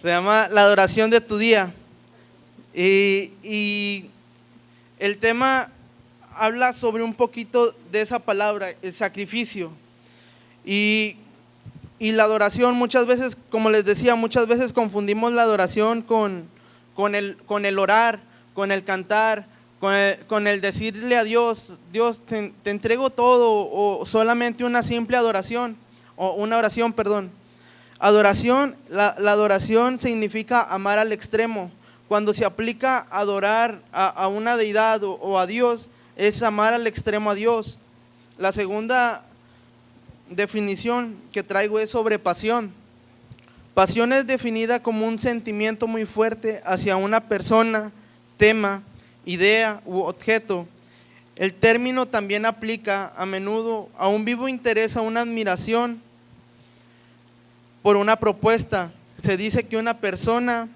Se llama La adoración de tu día. Y el tema habla sobre un poquito de esa palabra, el sacrificio. Y la adoración, muchas veces, como les decía, muchas veces confundimos la adoración con el orar, con el cantar, con el decirle a Dios, Dios, te entrego todo, o solamente una simple adoración, o una oración, perdón. Adoración, la adoración significa amar al extremo. Cuando se aplica adorar a una deidad o a Dios, es amar al extremo a Dios. La segunda definición que traigo es sobre pasión. Pasión es definida como un sentimiento muy fuerte hacia una persona, tema, idea u objeto. El término también aplica a menudo a un vivo interés, a una admiración por una propuesta. Se dice que una persona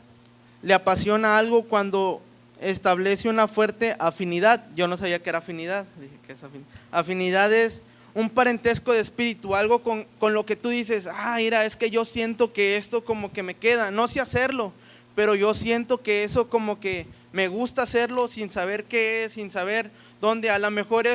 le apasiona algo cuando establece una fuerte afinidad. Yo no sabía que era afinidad. Dije que es afinidad. Afinidad es un parentesco de espíritu, algo con lo que tú dices, mira, es que yo siento que esto como que me queda, no sé hacerlo, pero yo siento que eso como que me gusta hacerlo sin saber qué es, sin saber dónde. A lo mejor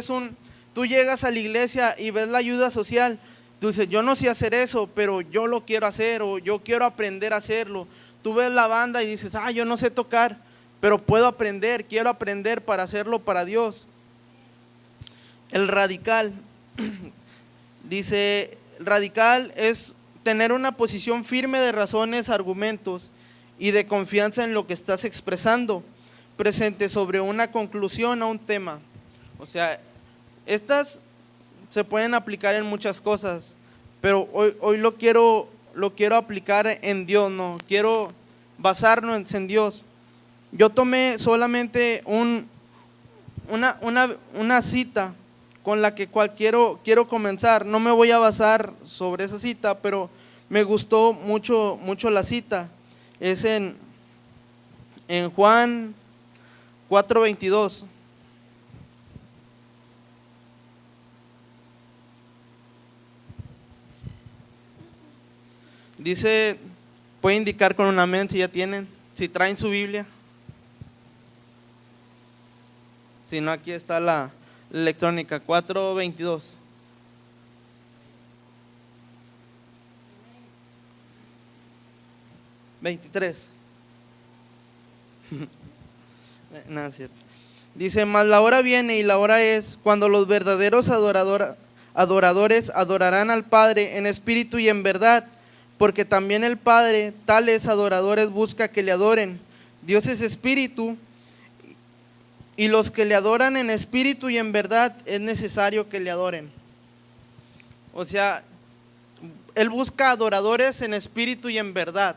tú llegas a la iglesia y ves la ayuda social, tú dices, yo no sé hacer eso, pero yo lo quiero hacer, o yo quiero aprender a hacerlo. Tú ves la banda y dices, yo no sé tocar, pero puedo aprender, quiero aprender para hacerlo para Dios. El radical, dice, el radical es tener una posición firme de razones, argumentos y de confianza en lo que estás expresando, presente sobre una conclusión a un tema. O sea, estas se pueden aplicar en muchas cosas, pero hoy lo quiero aplicar en Dios, no, quiero basarnos en Dios. Yo tomé solamente una cita con la que quiero comenzar. No me voy a basar sobre esa cita, pero me gustó mucho la cita. Es en Juan 4:22. Dice, puede indicar con una amén si ya tienen, si traen su Biblia. Si no, aquí está la electrónica, 4:22. ¿23? No, es cierto. Dice, mas la hora viene y la hora es cuando los verdaderos adoradores adorarán al Padre en espíritu y en verdad, porque también el Padre tales adoradores busca que le adoren. Dios es espíritu, y los que le adoran en espíritu y en verdad es necesario que le adoren. O sea, Él busca adoradores en espíritu y en verdad.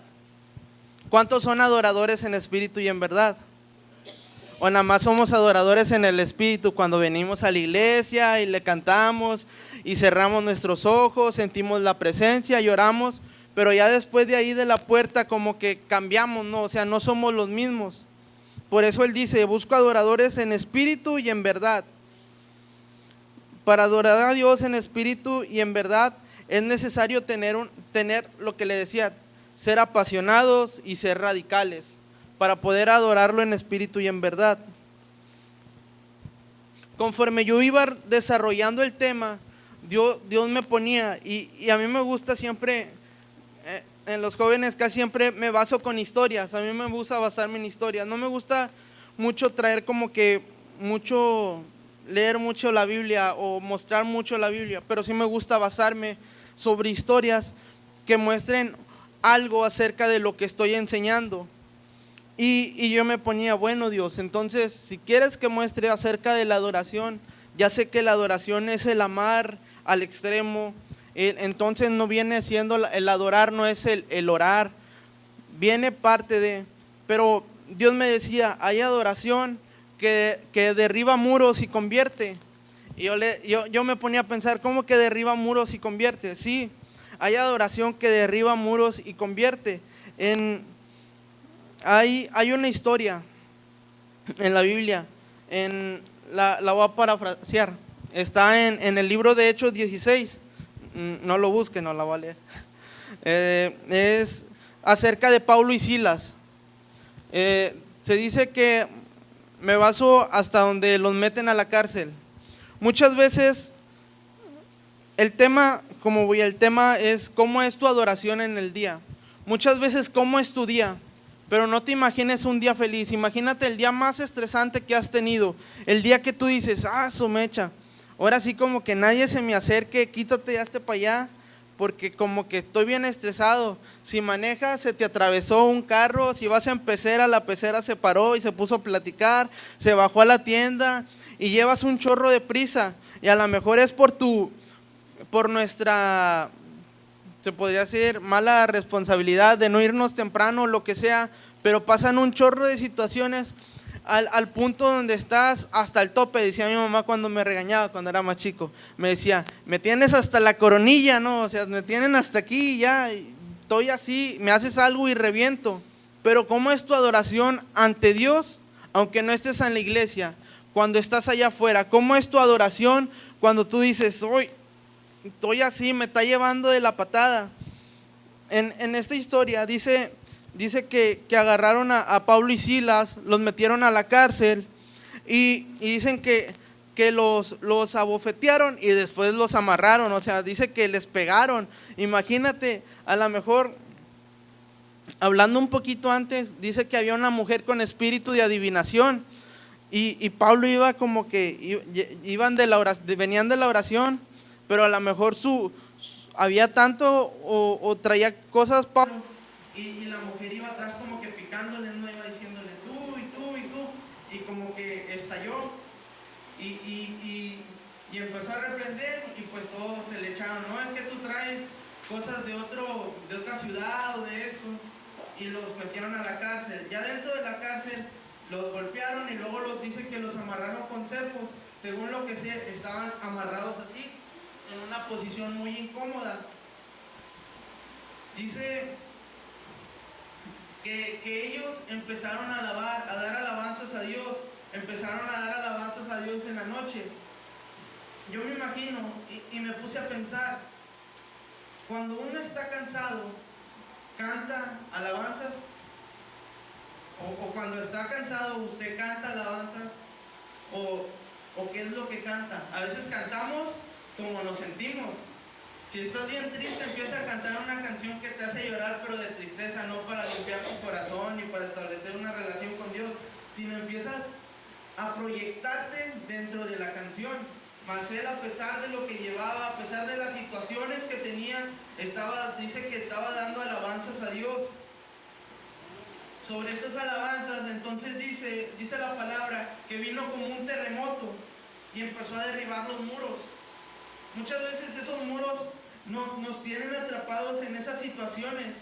¿Cuántos son adoradores en espíritu y en verdad? O nada más somos adoradores en el espíritu cuando venimos a la iglesia y le cantamos y cerramos nuestros ojos, sentimos la presencia y oramos, pero ya después de ahí de la puerta como que cambiamos, ¿no? O sea, no somos los mismos. Por eso Él dice, busco adoradores en espíritu y en verdad. Para adorar a Dios en espíritu y en verdad es necesario tener lo que le decía, ser apasionados y ser radicales, para poder adorarlo en espíritu y en verdad. Conforme yo iba desarrollando el tema, Dios me ponía, y a mí me gusta siempre, en los jóvenes casi siempre me baso con historias. A mí me gusta basarme en historias. No me gusta mucho traer como que leer mucho la Biblia o mostrar mucho la Biblia, pero sí me gusta basarme sobre historias que muestren algo acerca de lo que estoy enseñando. Y yo me ponía, bueno Dios, entonces si quieres que muestre acerca de la adoración, ya sé que la adoración es el amar al extremo. Entonces no viene siendo el adorar, no es el orar, viene parte de, pero Dios me decía, hay adoración que derriba muros y convierte. Y yo me ponía a pensar, ¿cómo que derriba muros y convierte? Sí, hay adoración que derriba muros y convierte. Hay una historia en la Biblia, la voy a parafrasear, está en el libro de Hechos 16. No lo busquen, no la voy a leer. Es acerca de Pablo y Silas. Se dice que me baso hasta donde los meten a la cárcel. Muchas veces el tema es cómo es tu adoración en el día. Muchas veces cómo es tu día, pero no te imagines un día feliz. Imagínate el día más estresante que has tenido, el día que tú dices, su mecha, ahora sí como que nadie se me acerque, quítate, hazte para allá, porque como que estoy bien estresado. Si manejas, se te atravesó un carro, si vas en pecera, la pecera se paró y se puso a platicar, se bajó a la tienda y llevas un chorro de prisa, y a lo mejor es por nuestra, se podría decir, mala responsabilidad de no irnos temprano, lo que sea, pero pasan un chorro de situaciones al punto donde estás hasta el tope. Decía mi mamá cuando me regañaba, cuando era más chico, me decía, me tienes hasta la coronilla, ¿no? O sea, me tienen hasta aquí, ya, estoy así, me haces algo y reviento. Pero ¿cómo es tu adoración ante Dios, aunque no estés en la iglesia? Cuando estás allá afuera, ¿cómo es tu adoración cuando tú dices, hoy estoy así, me está llevando de la patada? En esta historia dice que agarraron a Pablo y Silas, los metieron a la cárcel y dicen que los abofetearon y después los amarraron. O sea, dice que les pegaron. Imagínate, a lo mejor, hablando un poquito antes, dice que había una mujer con espíritu de adivinación y Pablo iba como que venían de la oración, pero a lo mejor había tanto o traía cosas Pablo, y la mujer iba atrás como que picándole, no iba diciéndole tú y tú y tú, y como que estalló y empezó a reprender, y pues todos se le echaron, no, es que tú traes cosas de otra ciudad o de esto, y los metieron a la cárcel. Ya dentro de la cárcel los golpearon y luego dice que los amarraron con cepos. Según lo que sé, estaban amarrados así, en una posición muy incómoda. Dice que ellos empezaron a alabar, a dar alabanzas a Dios, empezaron a dar alabanzas a Dios en la noche. Yo me imagino y me puse a pensar, cuando uno está cansado, canta alabanzas, o cuando está cansado usted canta alabanzas, o qué es lo que canta. A veces cantamos como nos sentimos. Si estás bien triste, empieza a cantar una canción que te hace llorar, pero de tristeza, no para limpiar tu corazón ni para establecer una relación con Dios, sino empiezas a proyectarte dentro de la canción. Mas él, a pesar de lo que llevaba, a pesar de las situaciones que tenía, dice que estaba dando alabanzas a Dios. Sobre estas alabanzas, entonces dice la palabra que vino como un terremoto y empezó a derribar los muros. Muchas veces esos muros nos tienen atrapados en esas situaciones,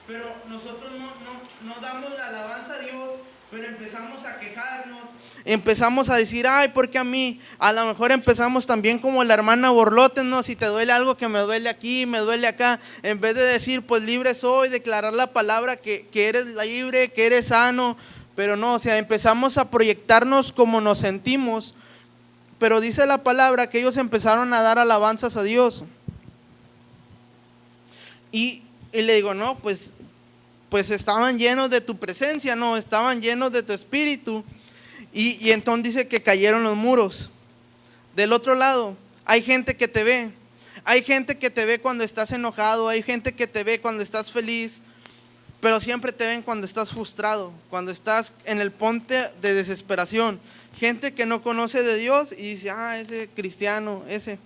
pero nosotros no damos la alabanza a Dios, pero empezamos a quejarnos, empezamos a decir, ay, ¿por qué a mí? A lo mejor empezamos también como la hermana Borlotes, ¿no? Si te duele algo, que me duele aquí, me duele acá, en vez de decir, pues libre soy, declarar la palabra que eres libre, que eres sano, pero no, o sea, empezamos a proyectarnos como nos sentimos. Pero dice la palabra que ellos empezaron a dar alabanzas a Dios. Y le digo, no, pues estaban llenos de tu presencia, no, estaban llenos de tu espíritu. Y entonces dice que cayeron los muros. Del otro lado, hay gente que te ve. Hay gente que te ve cuando estás enojado, hay gente que te ve cuando estás feliz, pero siempre te ven cuando estás frustrado, cuando estás en el ponte de desesperación. Gente que no conoce de Dios y dice, ese cristiano, ese.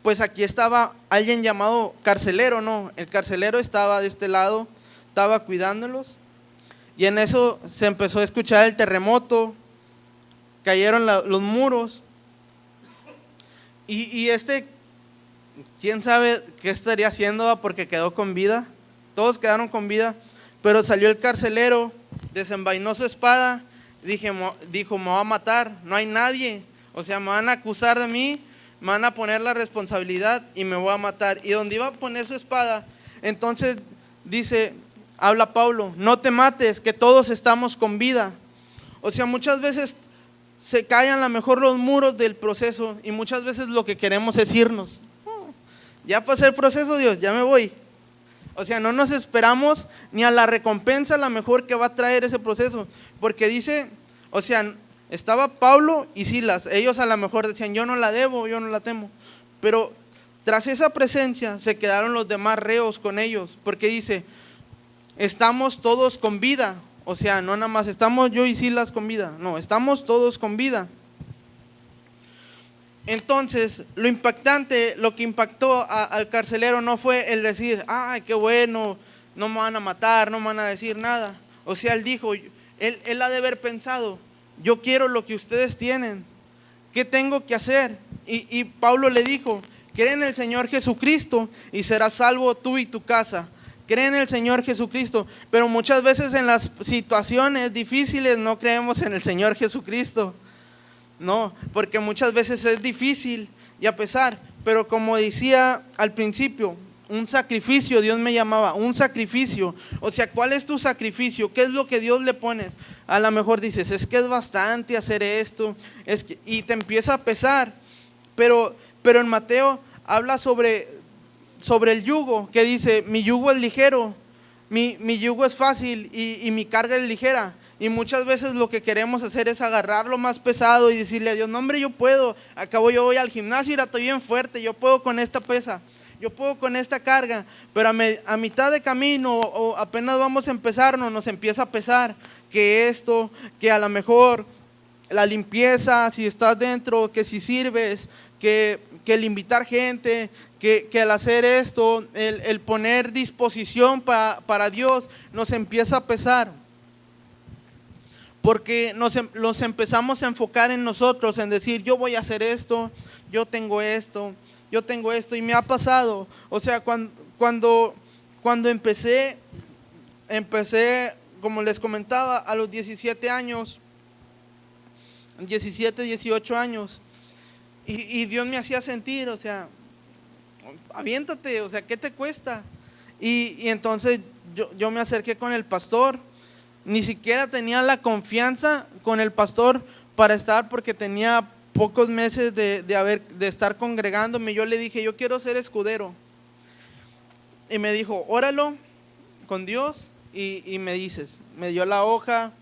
Pues aquí estaba alguien llamado carcelero, ¿no? El carcelero estaba de este lado, estaba cuidándolos. Y en eso se empezó a escuchar el terremoto, cayeron los muros. Y quién sabe qué estaría haciendo, porque quedó con vida. Todos quedaron con vida, pero salió el carcelero, desenvainó su espada. Dijo, me va a matar, no hay nadie, o sea, me van a acusar de mí, me van a poner la responsabilidad y me voy a matar. Y donde iba a poner su espada, entonces habla Pablo, no te mates, que todos estamos con vida. O sea, muchas veces se caen a lo mejor los muros del proceso y muchas veces lo que queremos es irnos. Ya pasé el proceso, Dios, ya me voy. O sea, no nos esperamos ni a la recompensa a la mejor que va a traer ese proceso. Porque dice, o sea, estaba Pablo y Silas. Ellos a lo mejor decían, yo no la debo, yo no la temo. Pero tras esa presencia se quedaron los demás reos con ellos. Porque dice, estamos todos con vida. O sea, no nada más estamos yo y Silas con vida. No, estamos todos con vida. Entonces, lo impactante, lo que impactó al carcelero no fue el decir, ay, qué bueno, no me van a matar, no me van a decir nada. O sea, él dijo, él ha de haber pensado, yo quiero lo que ustedes tienen, ¿qué tengo que hacer? Y Pablo le dijo, cree en el Señor Jesucristo y serás salvo tú y tu casa. Cree en el Señor Jesucristo, pero muchas veces en las situaciones difíciles no creemos en el Señor Jesucristo. No, porque muchas veces es difícil y a pesar, pero como decía al principio, un sacrificio, Dios me llamaba, un sacrificio. O sea, ¿cuál es tu sacrificio? ¿Qué es lo que Dios le pones? A lo mejor dices, es que es bastante hacer esto, y te empieza a pesar. Pero en Mateo habla sobre el yugo, que dice, mi yugo es ligero, mi yugo es fácil y mi carga es ligera. Y muchas veces lo que queremos hacer es agarrar lo más pesado y decirle a Dios, no hombre, yo puedo, acabo yo voy al gimnasio y estoy bien fuerte, yo puedo con esta pesa, yo puedo con esta carga, pero a mitad de camino o apenas vamos a empezar, nos empieza a pesar que esto, que a lo mejor la limpieza, si estás dentro, que si sirves, que el invitar gente, que al hacer esto, el poner disposición para Dios, nos empieza a pesar. Porque nos empezamos a enfocar en nosotros, en decir, yo voy a hacer esto, yo tengo esto, y me ha pasado. O sea, cuando empecé, como les comentaba, a los 17 años, 17, 18 años, y Dios me hacía sentir, o sea, aviéntate, o sea, ¿qué te cuesta? Y entonces yo me acerqué con el pastor. Ni siquiera tenía la confianza con el pastor para estar, porque tenía pocos meses de estar congregándome. Yo le dije, yo quiero ser escudero. Y me dijo, óralo con Dios y me dices. Me dio la hoja,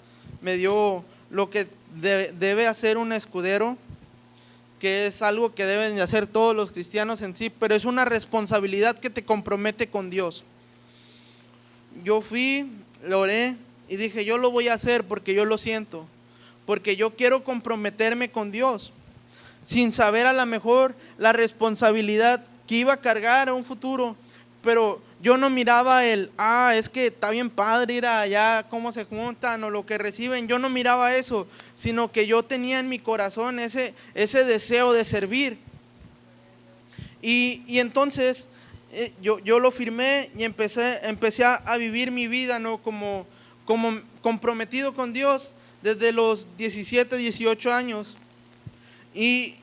me dio lo que debe hacer un escudero, que es algo que deben de hacer todos los cristianos en sí, pero es una responsabilidad que te compromete con Dios. Yo fui, lo oré y dije, yo lo voy a hacer porque yo lo siento, porque yo quiero comprometerme con Dios, sin saber a lo mejor la responsabilidad que iba a cargar a un futuro. Pero yo no miraba es que está bien padre ir allá, cómo se juntan o lo que reciben. Yo no miraba eso, sino que yo tenía en mi corazón ese deseo de servir. Y entonces yo lo firmé y empecé a vivir mi vida, ¿no? como comprometido con Dios desde los 17, 18 años. Y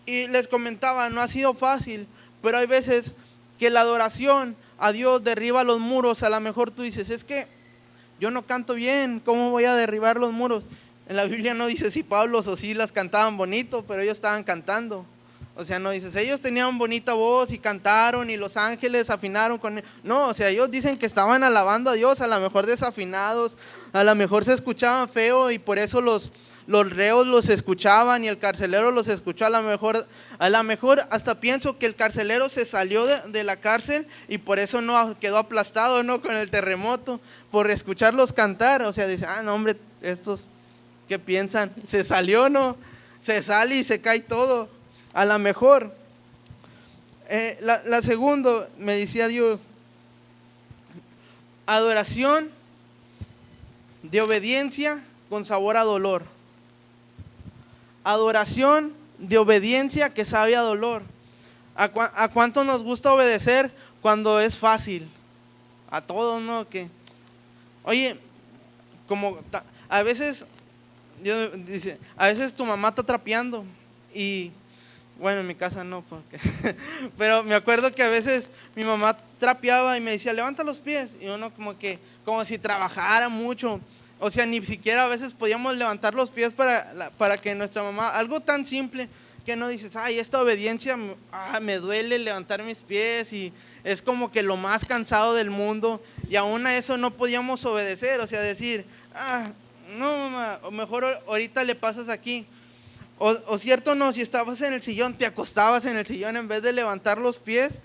les comentaba, no ha sido fácil, pero hay veces que la adoración a Dios derriba los muros. A lo mejor tú dices, es que yo no canto bien, ¿cómo voy a derribar los muros? En la Biblia no dice si Pablo o Silas cantaban bonito, pero ellos estaban cantando. O sea, no dices, ellos tenían bonita voz y cantaron y los ángeles afinaron con él. No, o sea, ellos dicen que estaban alabando a Dios, a lo mejor desafinados, a lo mejor se escuchaban feo y por eso los reos los escuchaban y el carcelero los escuchó. A lo mejor hasta pienso que el carcelero se salió de la cárcel y por eso no quedó aplastado, ¿no? Con el terremoto, por escucharlos cantar. O sea, dice, no hombre, estos, ¿qué piensan? Se salió, ¿no? Se sale y se cae todo. A lo mejor. La segunda, me decía Dios, adoración de obediencia con sabor a dolor. Adoración de obediencia que sabe a dolor. ¿A cuánto nos gusta obedecer cuando es fácil? A todos, ¿no? Que, oye, como a veces, dice, a veces tu mamá está trapeando y, bueno, en mi casa no, porque pero me acuerdo que a veces mi mamá trapeaba y me decía, levanta los pies, y uno como si trabajara mucho. O sea, ni siquiera a veces podíamos levantar los pies para que nuestra mamá, algo tan simple que no dices, ay, esta obediencia, me duele levantar mis pies y es como que lo más cansado del mundo, y aún a eso no podíamos obedecer, o sea, decir, no mamá, o mejor ahorita le pasas aquí. O cierto no, si estabas en el sillón, te acostabas en el sillón en vez de levantar los pies.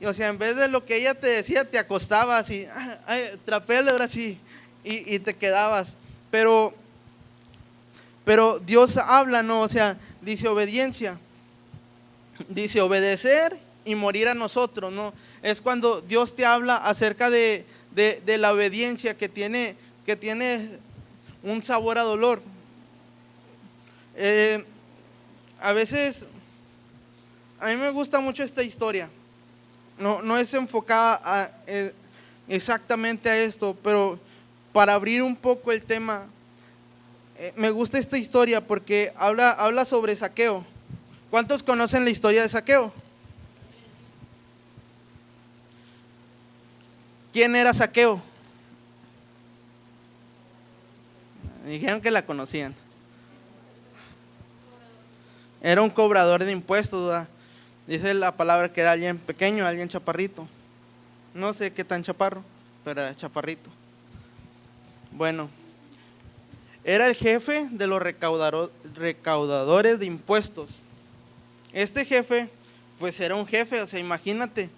O sea, en vez de lo que ella te decía, te acostabas y trapéale ahora sí, y te quedabas. Pero Dios habla, ¿no? O sea, dice obediencia, dice obedecer y morir a nosotros, ¿no? Es cuando Dios te habla acerca de la obediencia que tiene un sabor a dolor. A veces, a mí me gusta mucho esta historia. No es enfocada exactamente a esto, pero para abrir un poco el tema, me gusta esta historia porque habla sobre Zaqueo. ¿Cuántos conocen la historia de Zaqueo? ¿Quién era Zaqueo? Dijeron que la conocían. Era un cobrador de impuestos, ¿verdad? Dice la palabra que era alguien pequeño, alguien chaparrito. No sé qué tan chaparro, pero era chaparrito. Bueno, era el jefe de los recaudadores de impuestos. Este jefe, pues era un jefe, o sea, imagínate.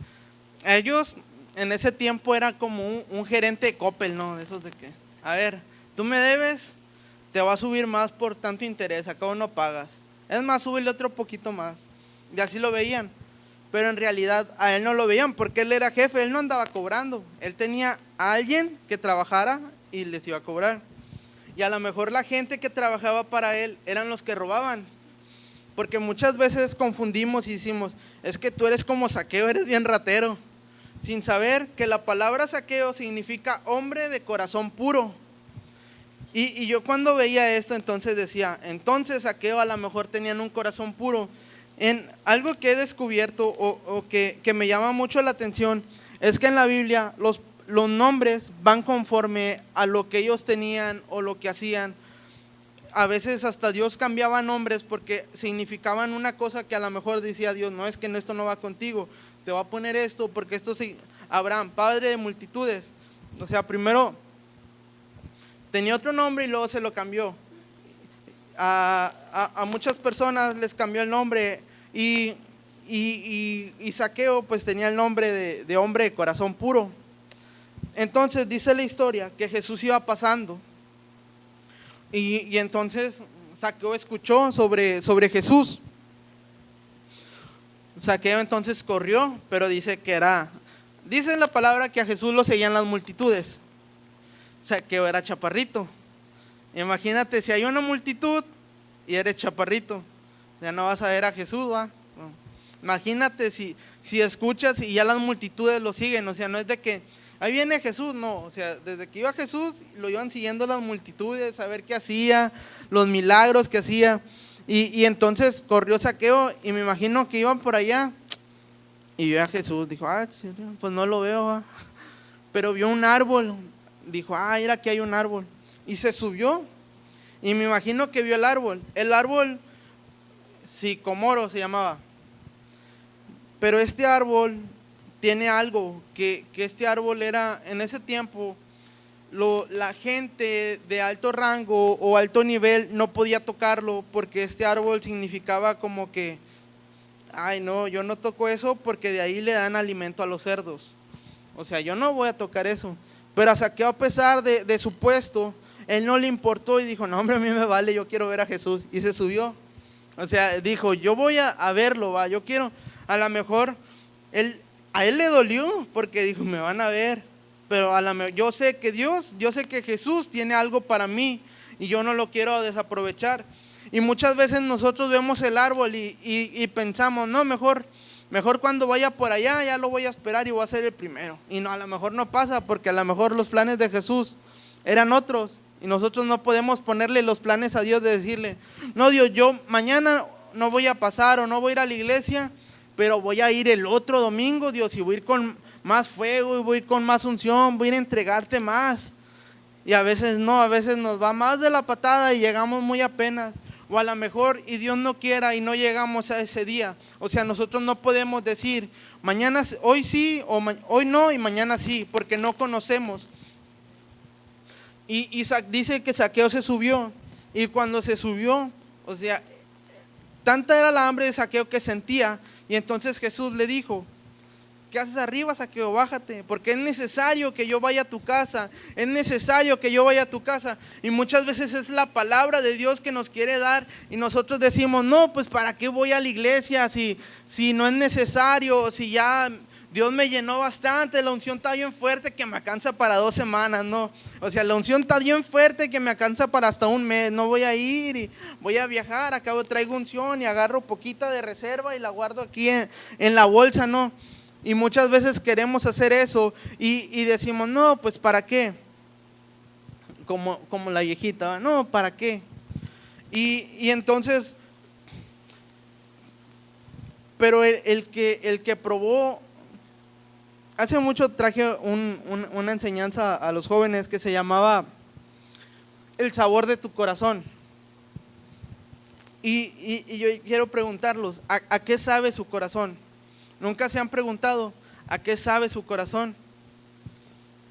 Ellos en ese tiempo era como un gerente de Coppel, ¿no? De esos de que, a ver, tú me debes, te va a subir más por tanto interés, acá no pagas. Es más, súbele otro poquito más. Y así lo veían. Pero en realidad a él no lo veían porque él era jefe, él no andaba cobrando. Él tenía a alguien que trabajara y les iba a cobrar. Y a lo mejor la gente que trabajaba para él eran los que robaban. Porque muchas veces confundimos y decimos, es que tú eres como Zaqueo, eres bien ratero. Sin saber que la palabra Zaqueo significa hombre de corazón puro. Y yo cuando veía esto entonces decía, entonces Zaqueo a lo mejor tenían un corazón puro. En algo que he descubierto o que me llama mucho la atención es que en la Biblia los nombres van conforme a lo que ellos tenían o lo que hacían. A veces hasta Dios cambiaba nombres porque significaban una cosa que a lo mejor decía Dios, no, es que esto no va contigo, te va a poner esto porque esto sí, Abraham, padre de multitudes. O sea, primero tenía otro nombre y luego se lo cambió. A muchas personas les cambió el nombre y Zaqueo pues tenía el nombre de hombre de corazón puro. Entonces dice la historia que Jesús iba pasando y entonces Zaqueo escuchó sobre Jesús. Zaqueo entonces corrió, pero dice la palabra que a Jesús lo seguían las multitudes. Zaqueo era chaparrito. Imagínate si hay una multitud y eres chaparrito, ya no vas a ver a Jesús, ¿va? No. Imagínate si escuchas y ya las multitudes lo siguen, o sea, no es de que ahí viene Jesús, no, o sea, desde que iba Jesús lo iban siguiendo las multitudes a ver qué hacía, los milagros que hacía, y entonces corrió Zaqueo y me imagino que iban por allá y vio a Jesús, dijo, pues no lo veo, ¿va? Pero vio un árbol, dijo, mira, aquí hay un árbol. Y se subió y me imagino que vio el árbol sicomoro se llamaba. Pero este árbol tiene algo, que este árbol era, en ese tiempo, la gente de alto rango o alto nivel no podía tocarlo porque este árbol significaba como que, no, yo no toco eso porque de ahí le dan alimento a los cerdos. O sea, yo no voy a tocar eso. Pero a Zaqueo, a pesar de su puesto, él no le importó y dijo, no hombre, a mí me vale, yo quiero ver a Jesús. Y se subió. O sea, dijo, yo voy a verlo, va, yo quiero. A lo mejor a él le dolió porque dijo, me van a ver. Pero yo sé que Jesús tiene algo para mí y yo no lo quiero desaprovechar. Y muchas veces nosotros vemos el árbol y pensamos, no, mejor cuando vaya por allá ya lo voy a esperar y voy a ser el primero. Y no, a lo mejor no pasa porque a lo mejor los planes de Jesús eran otros. Y nosotros no podemos ponerle los planes a Dios de decirle, no Dios, yo mañana no voy a pasar o no voy a ir a la iglesia, pero voy a ir el otro domingo, Dios, y voy a ir con más fuego y voy a ir con más unción, voy a ir a entregarte más. Y a veces no, a veces nos va más de la patada y llegamos muy apenas. O a lo mejor y Dios no quiera y no llegamos a ese día. O sea, nosotros no podemos decir mañana, hoy sí o hoy no y mañana sí, porque no conocemos. Y dice que Zaqueo se subió, y cuando se subió, o sea, tanta era la hambre de Zaqueo que sentía, y entonces Jesús le dijo: ¿qué haces arriba, Zaqueo? Bájate, porque es necesario que yo vaya a tu casa, es necesario que yo vaya a tu casa. Y muchas veces es la palabra de Dios que nos quiere dar, y nosotros decimos: no, pues ¿para qué voy a la iglesia si no es necesario, si ya Dios me llenó bastante, la unción está bien fuerte que me alcanza para 2 semanas, no? O sea, la unción está bien fuerte que me alcanza para hasta un mes, no voy a ir y voy a viajar, acabo traigo unción y agarro poquita de reserva y la guardo aquí en la bolsa, no. Y muchas veces queremos hacer eso y decimos: no, pues ¿para qué? Como la viejita, no, ¿para qué? Y entonces, pero el que probó, hace mucho traje una enseñanza a los jóvenes que se llamaba el sabor de tu corazón. Y yo quiero preguntarlos: ¿a qué sabe su corazón? ¿Nunca se han preguntado a qué sabe su corazón?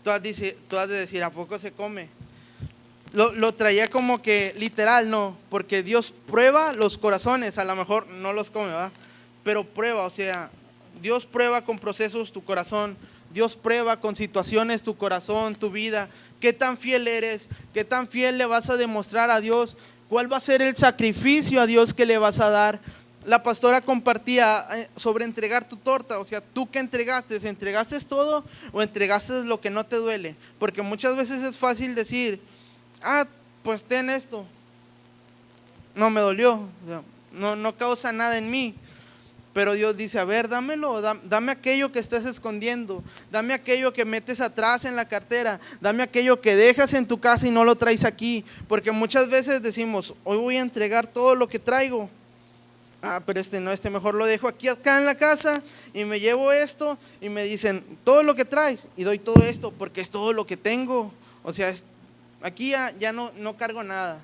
Tú has de decir: ¿a poco se come? Lo traía como que literal, no, porque Dios prueba los corazones, a lo mejor no los come, ¿verdad? Pero prueba, o sea, Dios prueba con procesos tu corazón, Dios prueba con situaciones tu corazón, tu vida. ¿Qué tan fiel eres? ¿Qué tan fiel le vas a demostrar a Dios? ¿Cuál va a ser el sacrificio a Dios que le vas a dar? La pastora compartía sobre entregar tu torta, o sea, ¿tú qué entregaste? ¿Entregaste todo o entregaste lo que no te duele? Porque muchas veces es fácil decir: pues ten esto, no me dolió, o sea, no causa nada en mí. Pero Dios dice: a ver, dámelo, dame aquello que estás escondiendo, dame aquello que metes atrás en la cartera, dame aquello que dejas en tu casa y no lo traes aquí. Porque muchas veces decimos: hoy voy a entregar todo lo que traigo. Pero no, mejor lo dejo acá en la casa y me llevo esto, y me dicen: todo lo que traes, y doy todo esto porque es todo lo que tengo. O sea, aquí ya no cargo nada.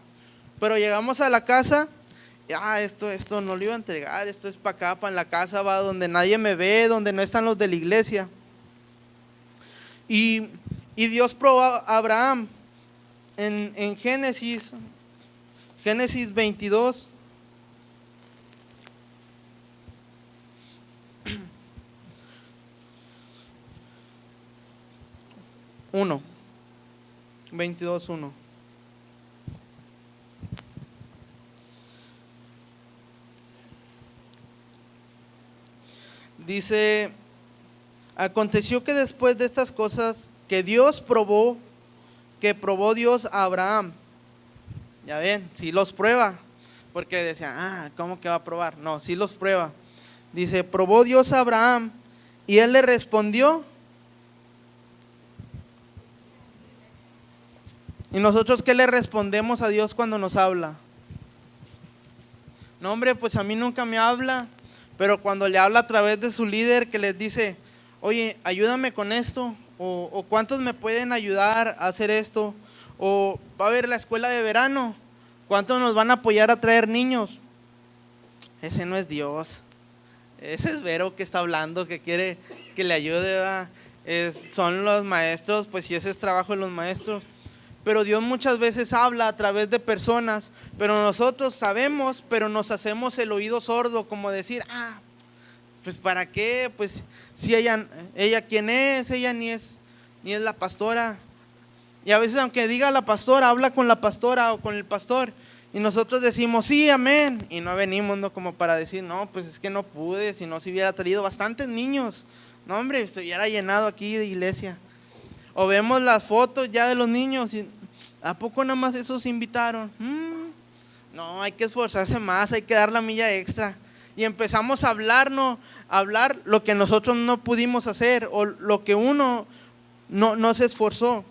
Pero llegamos a la casa, esto no lo iba a entregar, esto es para acá, para la casa, va donde nadie me ve, donde no están los de la iglesia. Y Dios probó a Abraham en Génesis 22. Uno, 22:1. Dice: aconteció que después de estas cosas que probó Dios a Abraham. Ya ven, sí los prueba, porque decían: ¿cómo que va a probar? No, sí los prueba. Dice: probó Dios a Abraham, y él le respondió. ¿Y nosotros qué le respondemos a Dios cuando nos habla? No, hombre, pues a mí nunca me habla. Pero cuando le habla a través de su líder, que les dice: oye, ayúdame con esto, o ¿cuántos me pueden ayudar a hacer esto? O va a haber la escuela de verano, ¿cuántos nos van a apoyar a traer niños? Ese no es Dios, ese es Vero que está hablando, que quiere que le ayude, ¿verdad? Son los maestros, pues si ese es trabajo de los maestros. Pero Dios muchas veces habla a través de personas, pero nosotros sabemos, pero nos hacemos el oído sordo, como decir: pues ¿para qué? Pues si ella ¿quién es? Ella ni es la pastora. Y a veces, aunque diga la pastora, habla con la pastora o con el pastor, y nosotros decimos: sí, amén, y no venimos, ¿no? Como para decir: no, pues es que no pude, si no se hubiera traído bastantes niños, no, hombre, estuviera llenado aquí de iglesia. O vemos las fotos ya de los niños y ¿a poco nada más esos invitaron? No, hay que esforzarse más, hay que dar la milla extra. Y empezamos a hablar lo que nosotros no pudimos hacer, o lo que uno no se esforzó.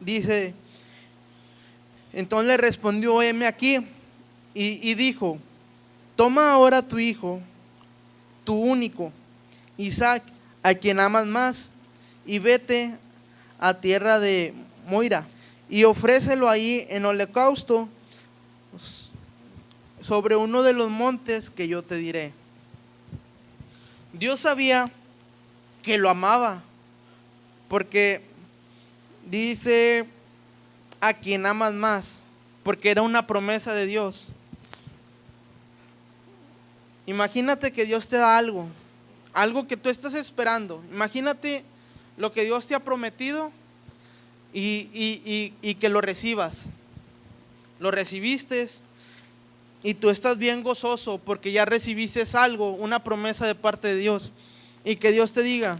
Dice: entonces le respondió: heme aquí. Y dijo: toma ahora tu hijo, tu único, Isaac, a quien amas más, y vete a tierra de Moira, y ofrécelo ahí en holocausto sobre uno de los montes que yo te diré. Dios sabía que lo amaba, porque dice: a quien amas más, porque era una promesa de Dios. Imagínate que Dios te da algo que tú estás esperando. Imagínate lo que Dios te ha prometido y que lo recibas. Lo recibiste y tú estás bien gozoso porque ya recibiste algo, una promesa de parte de Dios. Y que Dios te diga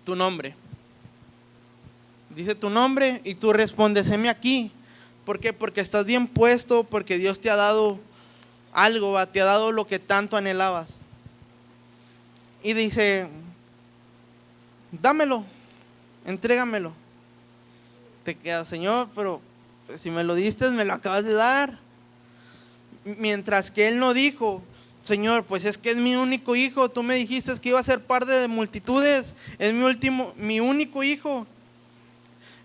tu nombre. Dice tu nombre y tú respondes: heme aquí. ¿Por qué? Porque estás bien puesto, porque Dios te ha dado algo, te ha dado lo que tanto anhelabas. Y dice: dámelo, entrégamelo. Te queda: Señor, pero si me lo diste, me lo acabas de dar. Mientras que él no dijo: Señor, pues es que es mi único hijo, tú me dijiste que iba a ser parte de multitudes, es mi único hijo.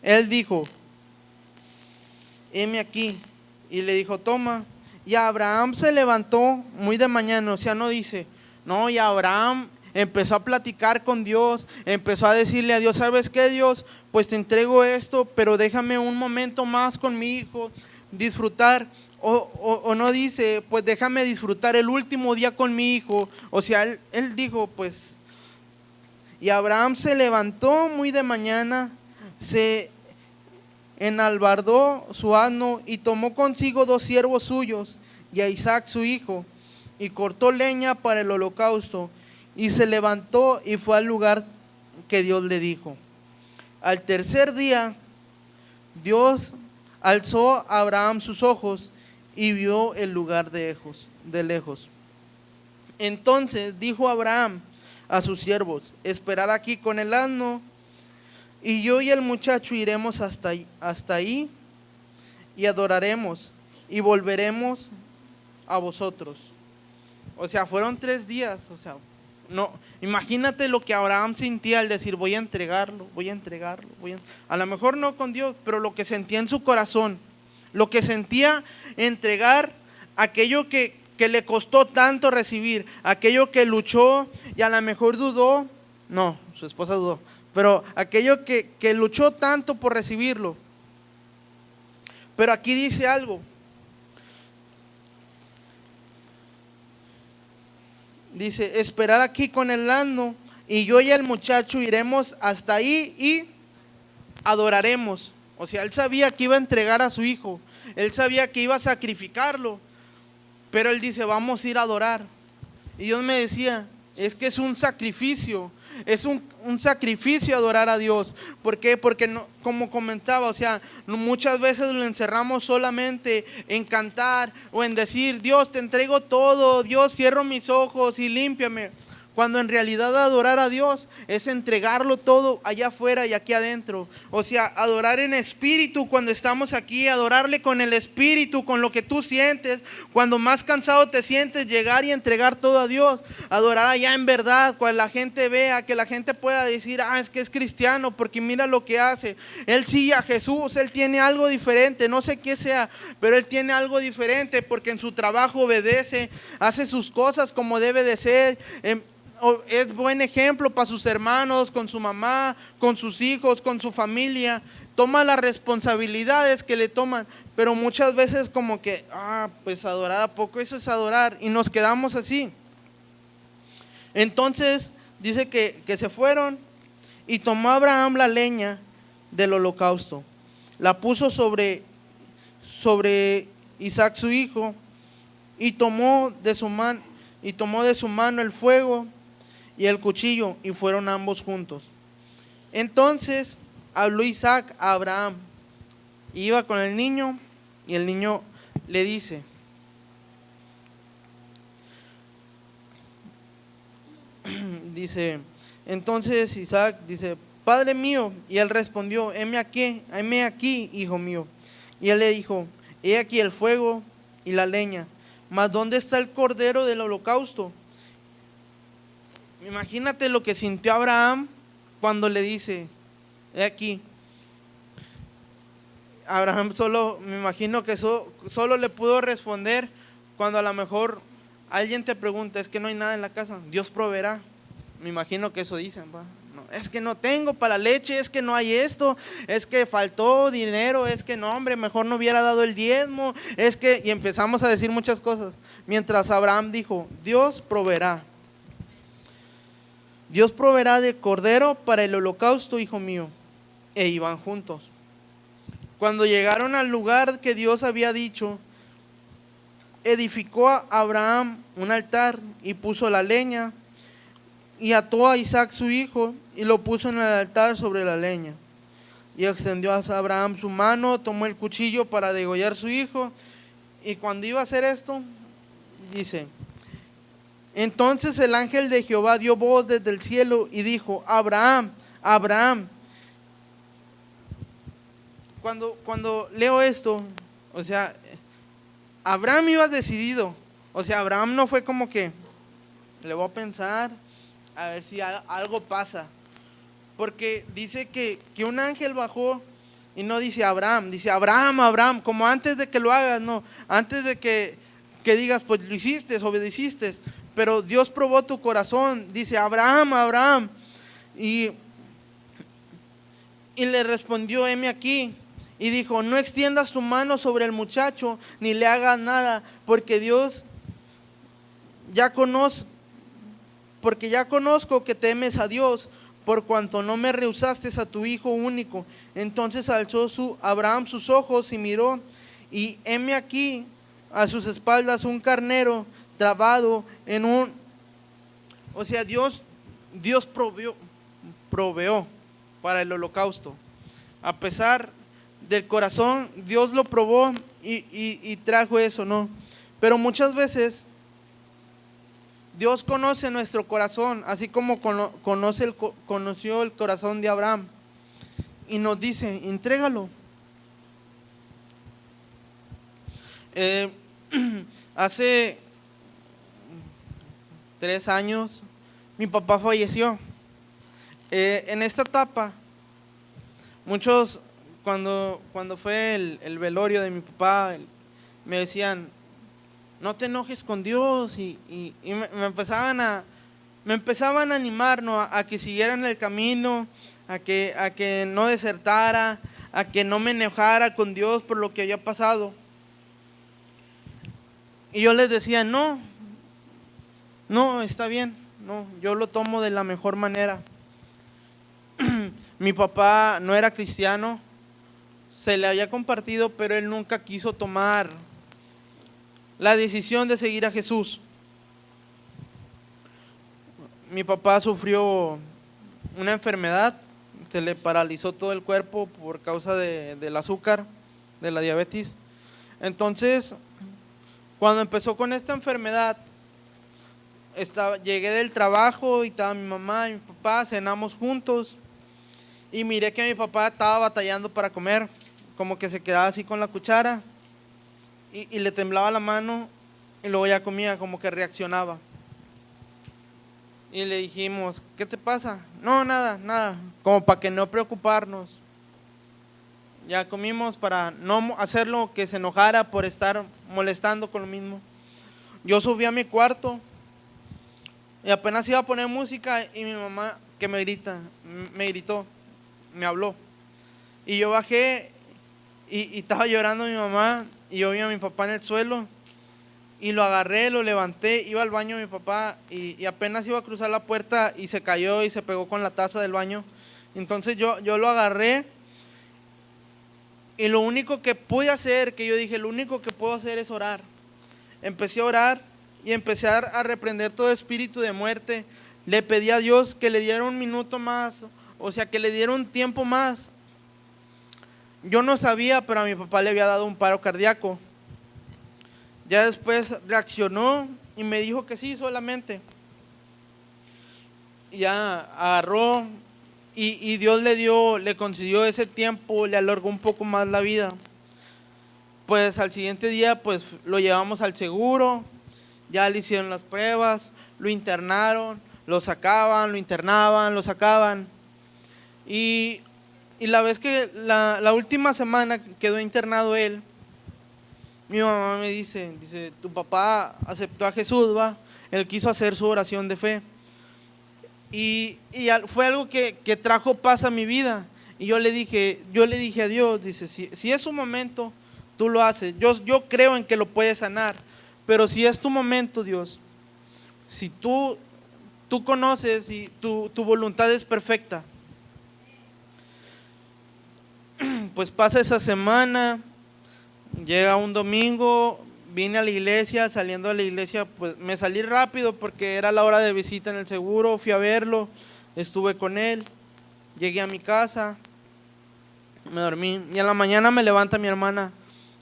Él dijo: heme aquí. Y le dijo: toma. Y Abraham se levantó muy de mañana. O sea, no dice, no, y Abraham empezó a platicar con Dios, empezó a decirle a Dios: ¿sabes qué, Dios? Pues te entrego esto, pero déjame un momento más con mi hijo, disfrutar. O no dice, pues déjame disfrutar el último día con mi hijo. O sea, él dijo, pues. Y Abraham se levantó muy de mañana, se enalbardó su asno y tomó consigo 2 siervos suyos y a Isaac su hijo, y cortó leña para el holocausto, y se levantó y fue al lugar que Dios le dijo. Al tercer día, Dios alzó a Abraham sus ojos y vio el lugar de lejos. Entonces dijo Abraham a sus siervos: esperad aquí con el asno, y yo y el muchacho iremos hasta ahí y adoraremos y volveremos a vosotros. O sea, fueron 3 días. O sea, no, imagínate lo que Abraham sentía al decir: voy a entregarlo. A lo mejor no con Dios, pero lo que sentía en su corazón, lo que sentía entregar aquello que le costó tanto recibir, aquello que luchó y a lo mejor dudó. No, su esposa dudó, pero aquello que luchó tanto por recibirlo. Pero aquí dice algo. Dice: esperar aquí con el asno, y yo y el muchacho iremos hasta ahí y adoraremos. O sea, él sabía que iba a entregar a su hijo, él sabía que iba a sacrificarlo, pero él dice: vamos a ir a adorar. Y Dios me decía: es que es un sacrificio. Es un sacrificio adorar a Dios. ¿Por qué? Porque no, como comentaba, o sea, muchas veces lo encerramos solamente en cantar o en decir: Dios, te entrego todo, Dios, cierro mis ojos y límpiame. Cuando en realidad adorar a Dios es entregarlo todo allá afuera y aquí adentro. O sea, adorar en espíritu cuando estamos aquí, adorarle con el espíritu, con lo que tú sientes. Cuando más cansado te sientes, llegar y entregar todo a Dios. Adorar allá en verdad, cuando la gente vea, que la gente pueda decir: es que es cristiano porque mira lo que hace. Él sigue a Jesús, él tiene algo diferente, no sé qué sea, pero él tiene algo diferente porque en su trabajo obedece, hace sus cosas como debe de ser. Es buen ejemplo para sus hermanos, con su mamá, con sus hijos, con su familia. Toma las responsabilidades que le toman, pero muchas veces como que, pues adorar a poco, eso es adorar, y nos quedamos así. Entonces dice que se fueron, y tomó Abraham la leña del holocausto, la puso sobre Isaac su hijo, y tomó de su mano el fuego y el cuchillo, y fueron ambos juntos. Entonces habló Isaac a Abraham, iba con el niño, y el niño le dice: entonces Isaac dice: Padre mío. Y él respondió: heme aquí, hijo mío. Y él le dijo: he aquí el fuego y la leña, mas ¿dónde está el cordero del holocausto? Imagínate lo que sintió Abraham cuando le dice: He aquí, Abraham solo, me imagino que solo le pudo responder cuando a lo mejor alguien te pregunta, es que no hay nada en la casa, Dios proveerá. Me imagino que eso dicen, ¿va? No, es que no tengo para la leche, es que no hay esto, es que faltó dinero, es que no, hombre, mejor no hubiera dado el diezmo, es que, y empezamos a decir muchas cosas. Mientras Abraham dijo, Dios proveerá. Dios proveerá de cordero para el holocausto, hijo mío. E iban juntos. Cuando llegaron al lugar que Dios había dicho, edificó a Abraham un altar y puso la leña y ató a Isaac su hijo y lo puso en el altar sobre la leña. Y extendió a Abraham su mano, tomó el cuchillo para degollar a su hijo. Y cuando iba a hacer esto, dice, entonces el ángel de Jehová dio voz desde el cielo y dijo, Abraham, Abraham. Cuando leo esto, o sea, Abraham iba decidido. O sea, Abraham no fue como que, le voy a pensar, a ver si algo pasa. Porque dice que un ángel bajó y no dice Abraham, dice Abraham, Abraham, como antes de que lo hagas, no, antes de que digas, pues lo hiciste, obedeciste, pero Dios probó tu corazón, dice Abraham, Abraham, y le respondió, heme aquí, y dijo, no extiendas tu mano sobre el muchacho, ni le hagas nada, porque ya conozco que temes a Dios, por cuanto no me rehusaste a tu hijo único. Entonces alzó Abraham sus ojos y miró, y heme aquí a sus espaldas un carnero trabado en un... O sea, Dios proveó para el holocausto. A pesar del corazón, Dios lo probó y trajo eso, ¿no? Pero muchas veces Dios conoce nuestro corazón, así como conoció el corazón de Abraham. Y nos dice, entrégalo. Hace 3 años mi papá falleció. En esta etapa, muchos, cuando fue el velorio de mi papá, me decían, no te enojes con Dios, y me empezaban a animar, ¿no? a que siguiera en el camino, a que no desertara, a que no me enojara con Dios por lo que había pasado. Y yo les decía, no, está bien, no, yo lo tomo de la mejor manera. Mi papá no era cristiano, se le había compartido, pero él nunca quiso tomar la decisión de seguir a Jesús. Mi papá sufrió una enfermedad, se le paralizó todo el cuerpo por causa del azúcar, de la diabetes. Entonces, cuando empezó con esta enfermedad, llegué del trabajo y estaba mi mamá y mi papá, cenamos juntos y miré que mi papá estaba batallando para comer, como que se quedaba así con la cuchara y le temblaba la mano y luego ya comía, como que reaccionaba. Y le dijimos, ¿qué te pasa? No, nada, como para que no preocuparnos. Ya comimos para no hacerlo que se enojara por estar molestando con lo mismo. Yo subí a mi cuarto y apenas iba a poner música y mi mamá, que me gritó, me habló. Y yo bajé y estaba llorando mi mamá y yo vi a mi papá en el suelo y lo agarré, lo levanté, iba al baño mi papá y apenas iba a cruzar la puerta y se cayó y se pegó con la taza del baño. Entonces yo lo agarré y lo único que pude hacer, que yo dije, lo único que puedo hacer es orar. Empecé a orar y empecé a reprender todo espíritu de muerte. Le pedí a Dios que le diera un minuto más, o sea, que le diera un tiempo más. Yo no sabía, pero a mi papá le había dado un paro cardíaco. Ya después reaccionó y me dijo que sí solamente. Ya agarró y Dios le concedió ese tiempo, le alargó un poco más la vida. Pues al siguiente día pues lo llevamos al seguro, ya le hicieron las pruebas, lo internaron, lo sacaban, lo internaban, lo sacaban. Y Y la vez que la última semana quedó internado él, mi mamá me dice, tu papá aceptó a Jesús, va, él quiso hacer su oración de fe. Y fue algo que trajo paz a mi vida. Y yo le dije a Dios, dice, si es su momento, tú lo haces. Yo creo en que lo puedes sanar, pero si es tu momento, Dios, si tú conoces y tu voluntad es perfecta. Pues pasa esa semana, llega un domingo, vine a la iglesia, saliendo de la iglesia, pues me salí rápido porque era la hora de visita en el seguro, fui a verlo, estuve con él, llegué a mi casa, me dormí y en la mañana me levanta mi hermana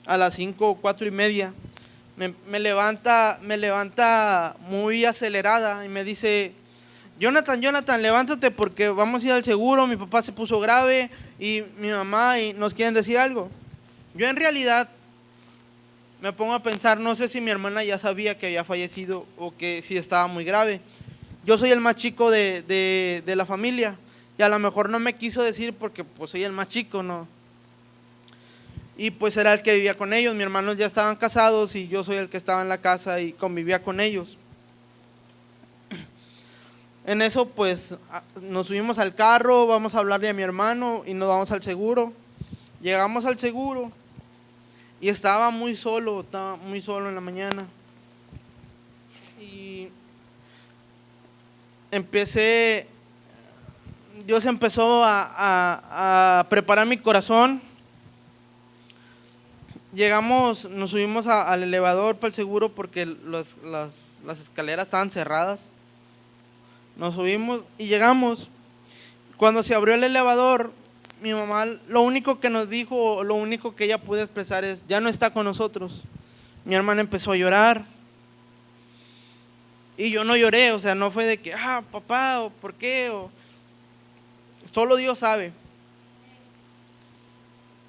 a las 5, 4:30, me levanta muy acelerada y me dice, Jonathan, levántate porque vamos a ir al seguro, mi papá se puso grave y mi mamá y nos quieren decir algo. Yo en realidad me pongo a pensar, no sé si mi hermana ya sabía que había fallecido o que si estaba muy grave. Yo soy el más chico de la familia y a lo mejor no me quiso decir porque pues soy el más chico, ¿no? Y pues era el que vivía con ellos, mis hermanos ya estaban casados y yo soy el que estaba en la casa y convivía con ellos. En eso pues nos subimos al carro, vamos a hablarle a mi hermano y nos vamos al seguro. Llegamos al seguro y estaba muy solo en la mañana. Y Dios empezó a preparar mi corazón. Llegamos, nos subimos al elevador para el seguro porque las escaleras estaban cerradas. Nos subimos y llegamos. Cuando se abrió el elevador, mi mamá lo único que nos dijo, lo único que ella pudo expresar es, ya no está con nosotros. Mi hermana empezó a llorar. Y yo no lloré, o sea, no fue de que, papá, o por qué, solo Dios sabe.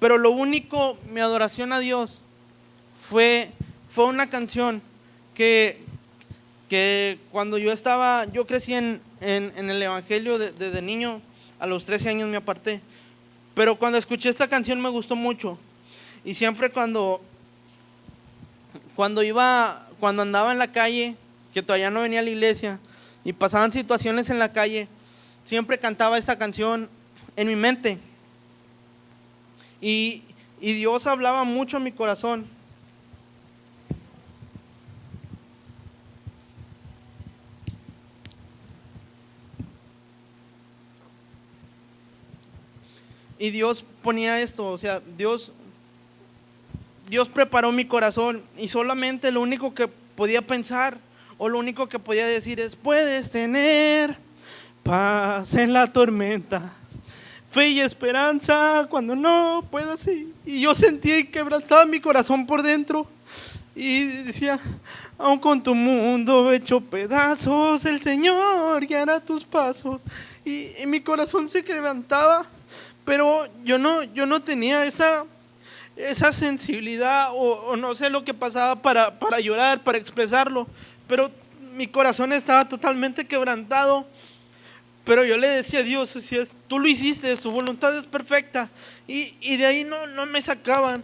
Pero lo único, mi adoración a Dios fue una canción que cuando yo crecí en el evangelio desde niño, a los 13 años me aparté, pero cuando escuché esta canción me gustó mucho, y siempre cuando andaba en la calle, que todavía no venía a la iglesia, y pasaban situaciones en la calle, siempre cantaba esta canción en mi mente, y Dios hablaba mucho a mi corazón. Y Dios ponía esto, o sea, Dios preparó mi corazón y solamente lo único que podía pensar o lo único que podía decir es, puedes tener paz en la tormenta, fe y esperanza cuando no puedas ir. Y yo sentía que quebrantaba mi corazón por dentro y decía, aun con tu mundo hecho pedazos, el Señor guiará tus pasos. Y mi corazón se quebrantaba. Pero yo no tenía esa sensibilidad o no sé lo que pasaba para llorar, para expresarlo. Pero mi corazón estaba totalmente quebrantado. Pero yo le decía a Dios, tú lo hiciste, tu voluntad es perfecta. Y de ahí no me sacaban.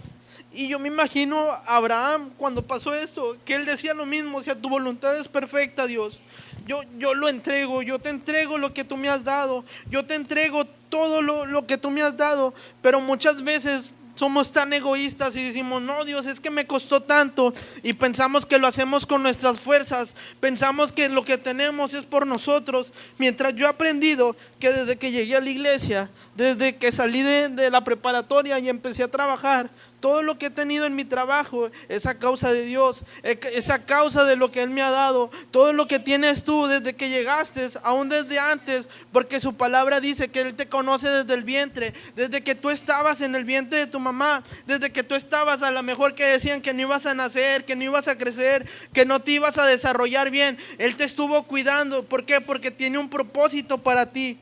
Y yo me imagino a Abraham cuando pasó eso, que él decía lo mismo, tu voluntad es perfecta, Dios. Yo lo entrego, yo te entrego lo que tú me has dado, yo te entrego todo lo que tú me has dado, pero muchas veces somos tan egoístas y decimos, no Dios, es que me costó tanto, y pensamos que lo hacemos con nuestras fuerzas, pensamos que lo que tenemos es por nosotros, mientras yo he aprendido que desde que llegué a la iglesia, desde que salí de la preparatoria y empecé a trabajar, todo lo que he tenido en mi trabajo es a causa de Dios, es a causa de lo que Él me ha dado. Todo lo que tienes tú desde que llegaste, aún desde antes, porque su palabra dice que Él te conoce desde el vientre, desde que tú estabas en el vientre de tu mamá, desde que tú estabas, a lo mejor que decían que no ibas a nacer, que no ibas a crecer, que no te ibas a desarrollar bien. Él te estuvo cuidando. ¿Por qué? Porque tiene un propósito para ti.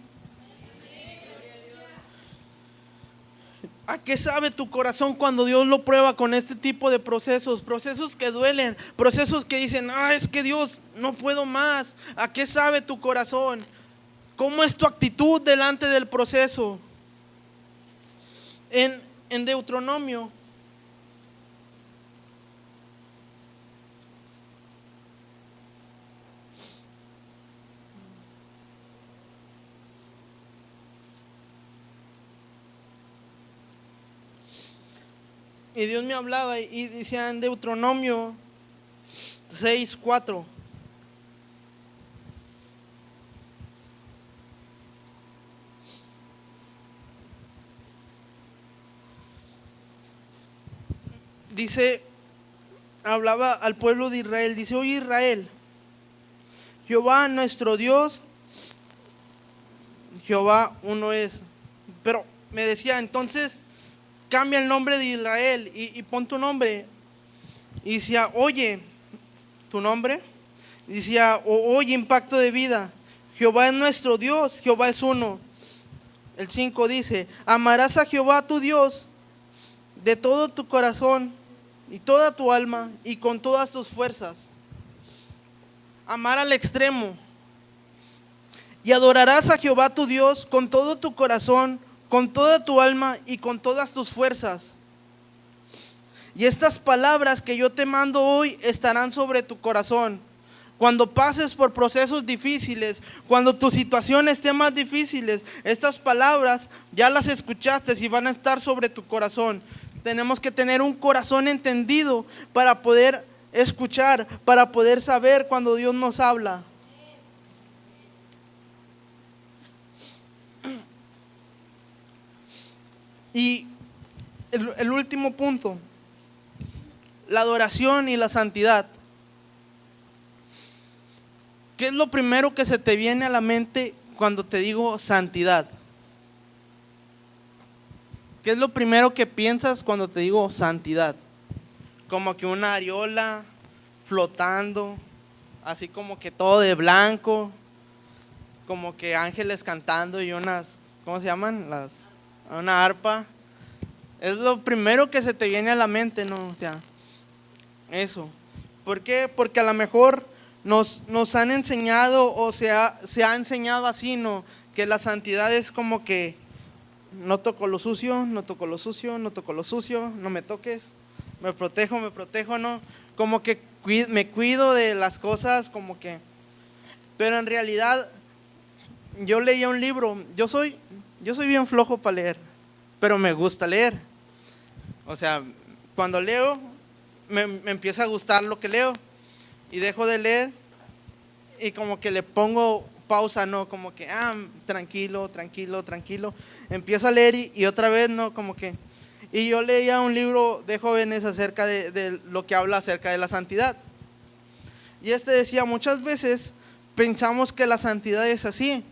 ¿A qué sabe tu corazón cuando Dios lo prueba con este tipo de procesos? Procesos que duelen, procesos que dicen, es que Dios, no puedo más. ¿A qué sabe tu corazón? ¿Cómo es tu actitud delante del proceso? En Deuteronomio, y Dios me hablaba y decía en Deuteronomio 6:4. Dice, hablaba al pueblo de Israel, dice: oye Israel, Jehová nuestro Dios, Jehová uno es. Pero me decía, entonces cambia el nombre de Israel y pon tu nombre. Y decía, oye, tu nombre. Y decía, oye, Impacto de Vida, Jehová es nuestro Dios, Jehová es uno. El 5 dice, amarás a Jehová tu Dios de todo tu corazón y toda tu alma y con todas tus fuerzas. Amar al extremo. Y adorarás a Jehová tu Dios con todo tu corazón, con toda tu alma y con todas tus fuerzas. Y estas palabras que yo te mando hoy estarán sobre tu corazón. Cuando pases por procesos difíciles, cuando tu situación esté más difíciles, estas palabras ya las escuchaste y van a estar sobre tu corazón. Tenemos que tener un corazón entendido para poder escuchar, para poder saber cuando Dios nos habla. Y el último punto, la adoración y la santidad. ¿Qué es lo primero que se te viene a la mente cuando te digo santidad? ¿Qué es lo primero que piensas cuando te digo santidad? Como que una areola flotando, así como que todo de blanco, como que ángeles cantando y unas, ¿cómo se llaman? Una arpa. Es lo primero que se te viene a la mente, ¿no? O sea, eso. ¿Por qué? Porque a lo mejor nos han enseñado o se ha enseñado así, ¿no? Que la santidad es como que no toco lo sucio, no toco lo sucio, no toco lo sucio, no me toques, me protejo, ¿no? Como que me cuido de las cosas, como que... Pero en realidad, yo leía un libro, yo soy bien flojo para leer, pero me gusta leer. O sea, cuando leo, me empieza a gustar lo que leo y dejo de leer y como que le pongo pausa, no, como que, tranquilo. Empiezo a leer y otra vez, no, como que... Y yo leía un libro de jóvenes acerca de lo que habla acerca de la santidad. Y decía, muchas veces pensamos que la santidad es así,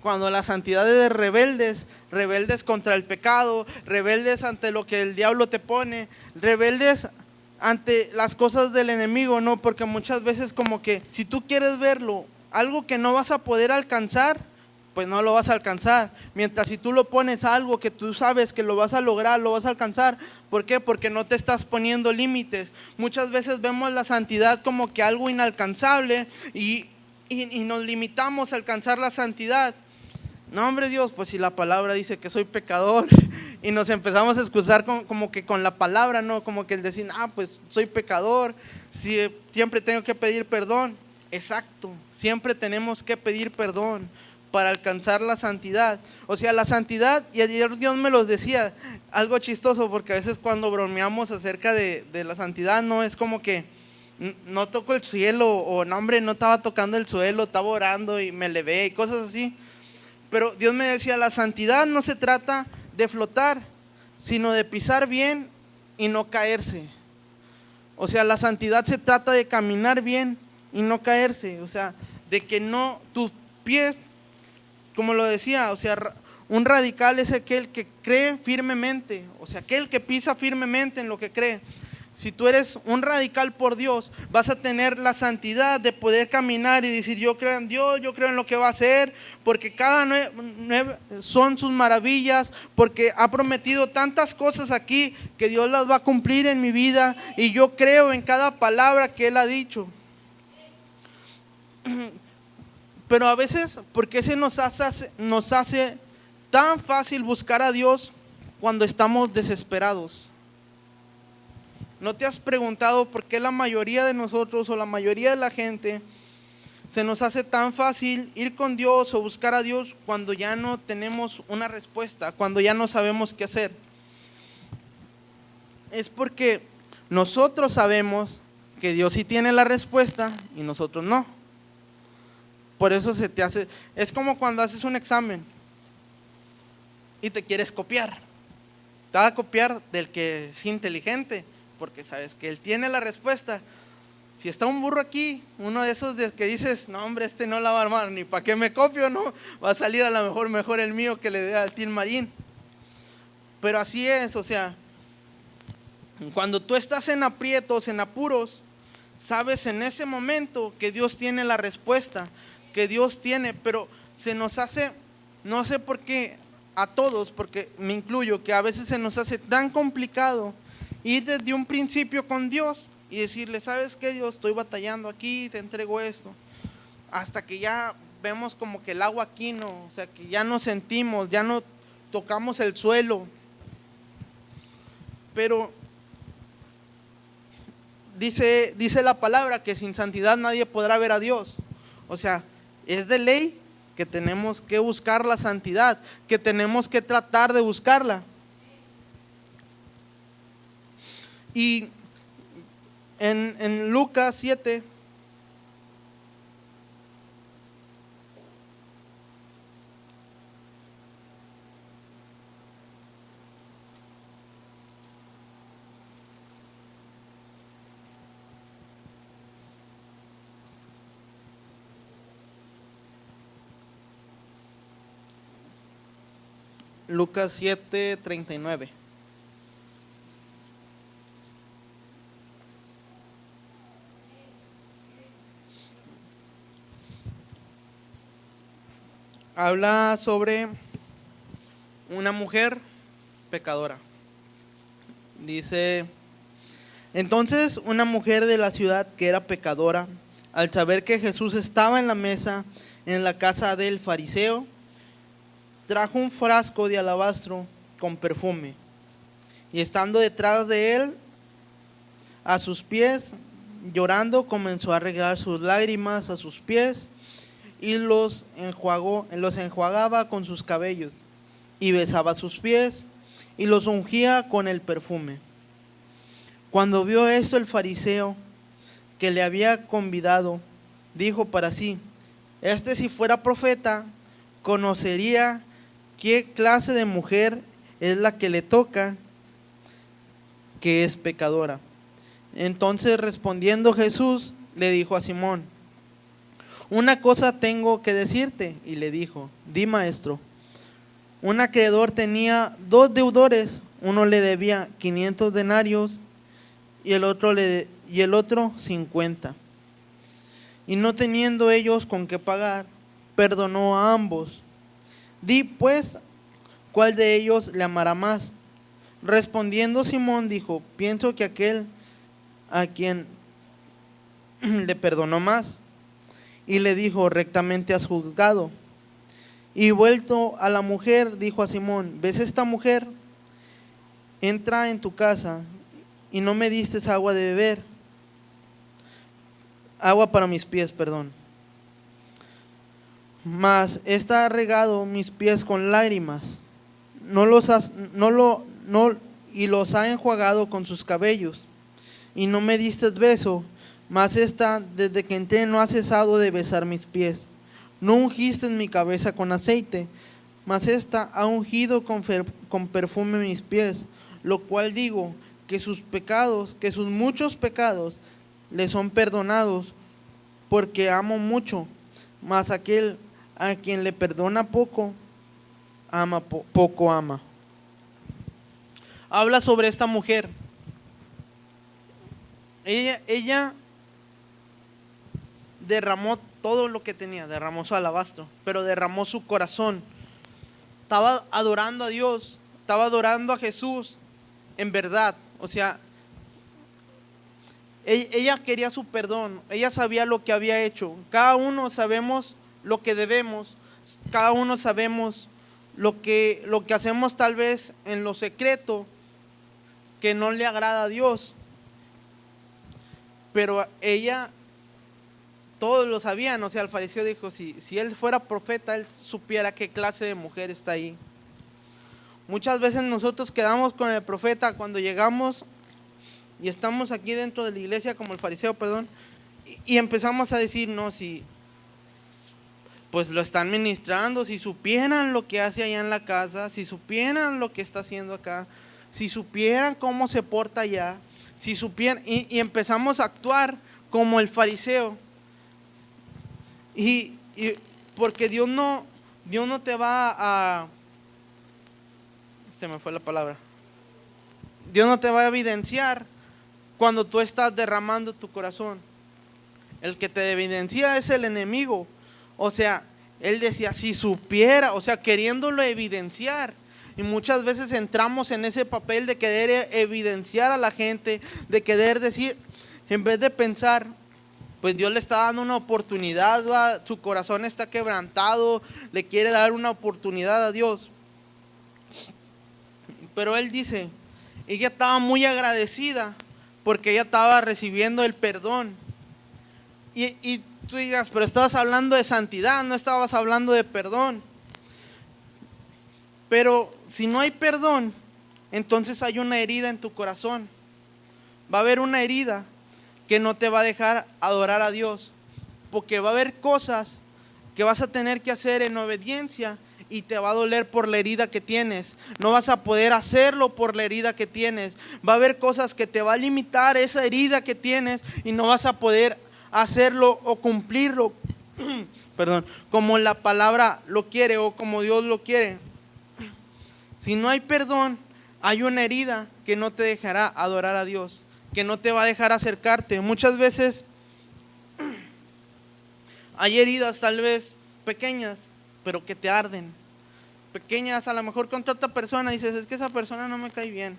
cuando la santidad es de rebeldes contra el pecado, rebeldes ante lo que el diablo te pone, rebeldes ante las cosas del enemigo, ¿no? Porque muchas veces como que si tú quieres verlo, algo que no vas a poder alcanzar, pues no lo vas a alcanzar. Mientras si tú lo pones a algo que tú sabes que lo vas a lograr, lo vas a alcanzar. ¿Por qué? Porque no te estás poniendo límites. Muchas veces vemos la santidad como que algo inalcanzable y nos limitamos a alcanzar la santidad. No, hombre Dios, pues si la palabra dice que soy pecador y nos empezamos a excusar como que con la palabra, ¿no? Como que el decir, pues soy pecador, siempre tengo que pedir perdón. Exacto, siempre tenemos que pedir perdón para alcanzar la santidad. O sea, la santidad, y ayer Dios me los decía, algo chistoso, porque a veces cuando bromeamos acerca de la santidad, no es como que no toco el cielo, o no, hombre, no estaba tocando el suelo, estaba orando y me elevé y cosas así. Pero Dios me decía, la santidad no se trata de flotar, sino de pisar bien y no caerse. O sea, la santidad se trata de caminar bien y no caerse. O sea, de que no, tus pies, como lo decía, o sea, un radical es aquel que cree firmemente, o sea, aquel que pisa firmemente en lo que cree. Si tú eres un radical por Dios, vas a tener la santidad de poder caminar y decir, yo creo en Dios, yo creo en lo que va a hacer, porque cada son sus maravillas, porque ha prometido tantas cosas aquí que Dios las va a cumplir en mi vida y yo creo en cada palabra que Él ha dicho. Pero a veces, ¿por qué se nos hace tan fácil buscar a Dios cuando estamos desesperados. ¿No te has preguntado por qué la mayoría de nosotros o la mayoría de la gente se nos hace tan fácil ir con Dios o buscar a Dios cuando ya no tenemos una respuesta, cuando ya no sabemos qué hacer? Es porque nosotros sabemos que Dios sí tiene la respuesta y nosotros no. Por eso se te hace, es como cuando haces un examen y te quieres copiar. Te vas a copiar del que es inteligente, porque sabes que él tiene la respuesta. Si está un burro aquí, uno de esos de que dices, no hombre, este no la va a armar, ni para qué me copio, no, va a salir a lo mejor el mío que le dé al Tim Marín. Pero así es, o sea, cuando tú estás en aprietos, en apuros, sabes en ese momento que Dios tiene la respuesta, que Dios tiene, pero se nos hace, no sé por qué, a todos, porque me incluyo, que a veces se nos hace tan complicado ir desde un principio con Dios y decirle, ¿sabes qué, Dios? Estoy batallando aquí, te entrego esto. Hasta que ya vemos como que el agua aquí no, o sea, que ya no sentimos, ya no tocamos el suelo. Pero dice la palabra que sin santidad nadie podrá ver a Dios. O sea, es de ley que tenemos que buscar la santidad, que tenemos que tratar de buscarla. Y en Lucas 7, Lucas 7:39. Habla sobre una mujer pecadora. Dice, entonces una mujer de la ciudad que era pecadora, al saber que Jesús estaba en la mesa en la casa del fariseo, trajo un frasco de alabastro con perfume, y estando detrás de él, a sus pies, llorando, comenzó a regar sus lágrimas a sus pies, y los enjuagaba con sus cabellos, y besaba sus pies, y los ungía con el perfume. Cuando vio esto el fariseo que le había convidado, dijo para sí, si fuera profeta, conocería qué clase de mujer es la que le toca, que es pecadora. Entonces respondiendo Jesús, le dijo a Simón, una cosa tengo que decirte. Y le dijo, di, maestro. Un acreedor tenía 2 deudores, uno le debía 500 denarios y el otro 50. Y no teniendo ellos con qué pagar, perdonó a ambos. Di pues, ¿cuál de ellos le amará más? Respondiendo Simón dijo, pienso que aquel a quien le perdonó más. Y le dijo, rectamente has juzgado. Y vuelto a la mujer, dijo a Simón, ¿ves esta mujer? Entra en tu casa y no me diste agua de beber, agua para mis pies, perdón. Mas esta ha regado mis pies con lágrimas, y los ha enjuagado con sus cabellos. Y no me diste beso, mas esta, desde que entré, no ha cesado de besar mis pies. No ungiste en mi cabeza con aceite, mas esta ha ungido con perfume mis pies. Lo cual digo, que sus muchos pecados le son perdonados, porque amo mucho. Mas aquel a quien le perdona poco, poco ama. Habla sobre esta mujer. Ella derramó todo lo que tenía, derramó su alabastro, pero derramó su corazón. Estaba adorando a Dios, estaba adorando a Jesús en verdad. O sea, ella quería su perdón, ella sabía lo que había hecho. Cada uno sabemos lo que debemos, cada uno sabemos lo que hacemos tal vez en lo secreto que no le agrada a Dios. Pero ella, todos lo sabían, o sea, el fariseo dijo, si él fuera profeta, él supiera qué clase de mujer está ahí. Muchas veces nosotros quedamos con el profeta cuando llegamos y estamos aquí dentro de la iglesia como el fariseo, y empezamos a decir, no, si pues lo están ministrando, si supieran lo que hace allá en la casa, si supieran lo que está haciendo acá, si supieran cómo se porta allá, si supieran, y empezamos a actuar como el fariseo. Y porque Dios no te va a, se me fue la palabra, Dios no te va a evidenciar cuando tú estás derramando tu corazón. El que te evidencia es el enemigo. O sea, él decía, si supiera, o sea, queriéndolo evidenciar. Y muchas veces entramos en ese papel de querer evidenciar a la gente, de querer decir, en vez de pensar, pues Dios le está dando una oportunidad, ¿va? Su corazón está quebrantado, le quiere dar una oportunidad a Dios. Pero él dice, ella estaba muy agradecida porque ella estaba recibiendo el perdón. Y tú digas, pero estabas hablando de santidad, no estabas hablando de perdón. Pero si no hay perdón, entonces hay una herida en tu corazón. Va a haber una herida que no te va a dejar adorar a Dios, porque va a haber cosas que vas a tener que hacer en obediencia y te va a doler por la herida que tienes. No vas a poder hacerlo por la herida que tienes. Va a haber cosas que te va a limitar esa herida que tienes y no vas a poder hacerlo o cumplirlo como la palabra lo quiere o como Dios lo quiere. Si no hay perdón, hay una herida que no te dejará adorar a Dios, que no te va a dejar acercarte. Muchas veces hay heridas tal vez pequeñas, pero que te arden. Pequeñas, a lo mejor contra otra persona dices, es que esa persona no me cae bien.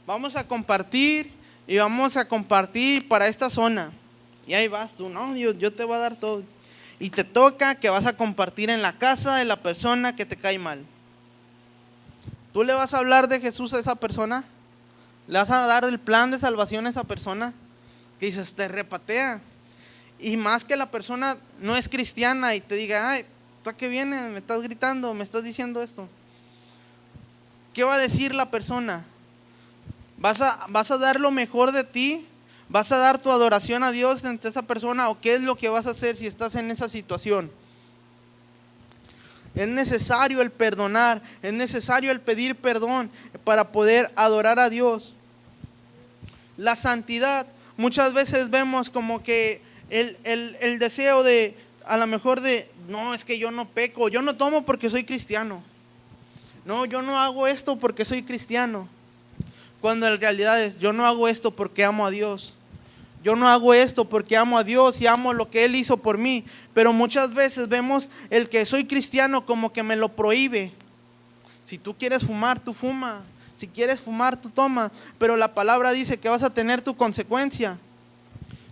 Vamos a compartir y vamos a compartir para esta zona. Y ahí vas tú, no, Dios, yo te voy a dar todo. Y te toca que vas a compartir en la casa de la persona que te cae mal. ¿Tú le vas a hablar de Jesús a esa persona? ¿Le vas a dar el plan de salvación a esa persona? Que dices, te repatea. Y más que la persona no es cristiana y te diga, ay, ¿tú a qué vienes? Me estás gritando, me estás diciendo esto. ¿Qué va a decir la persona? ¿Vas a dar lo mejor de ti? ¿Vas a dar tu adoración a Dios entre esa persona? ¿O qué es lo que vas a hacer si estás en esa situación? Es necesario el perdonar, es necesario el pedir perdón para poder adorar a Dios. La santidad, muchas veces vemos como que el deseo de, a lo mejor de, no, es que yo no peco, yo no tomo porque soy cristiano. No, yo no hago esto porque soy cristiano. Cuando en realidad es, yo no hago esto porque amo a Dios. Yo no hago esto porque amo a Dios y amo lo que Él hizo por mí. Pero muchas veces vemos el que soy cristiano como que me lo prohíbe. Si tú quieres fumar, tú fuma. Si quieres fumar, tú toma. Pero la palabra dice que vas a tener tu consecuencia.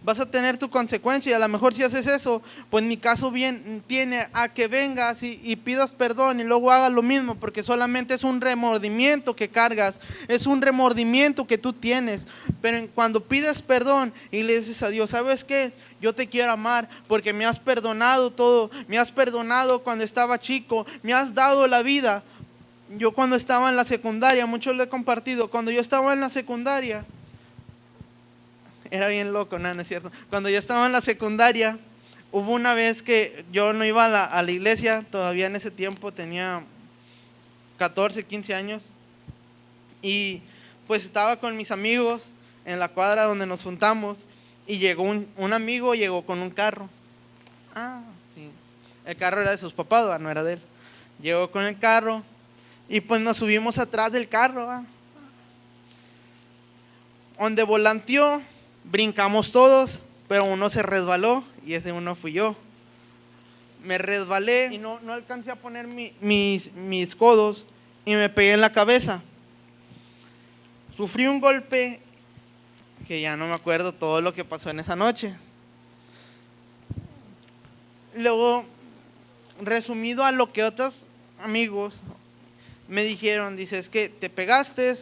Vas a tener tu consecuencia y a lo mejor si haces eso, pues mi caso bien tiene a que vengas y pidas perdón y luego hagas lo mismo, porque solamente es un remordimiento que cargas, es un remordimiento que tú tienes. Pero cuando pides perdón y le dices a Dios, ¿sabes qué? Yo te quiero amar porque me has perdonado todo, me has perdonado cuando estaba chico, me has dado la vida. Yo cuando estaba en la secundaria, mucho lo he compartido, cuando yo estaba en la secundaria, era bien loco, no es cierto. Cuando yo estaba en la secundaria, hubo una vez que yo no iba a la iglesia, todavía en ese tiempo tenía 14, 15 años. Y pues estaba con mis amigos en la cuadra donde nos juntamos y llegó un amigo, llegó con un carro. Sí. El carro era de sus papás, no era de él. Llegó con el carro y pues nos subimos atrás del carro. Donde volanteó, brincamos todos, pero uno se resbaló y ese uno fui yo. Me resbalé y no alcancé a poner mis codos y me pegué en la cabeza. Sufrí un golpe que ya no me acuerdo todo lo que pasó en esa noche. Luego, resumido a lo que otros amigos me dijeron, dice, es que te pegaste,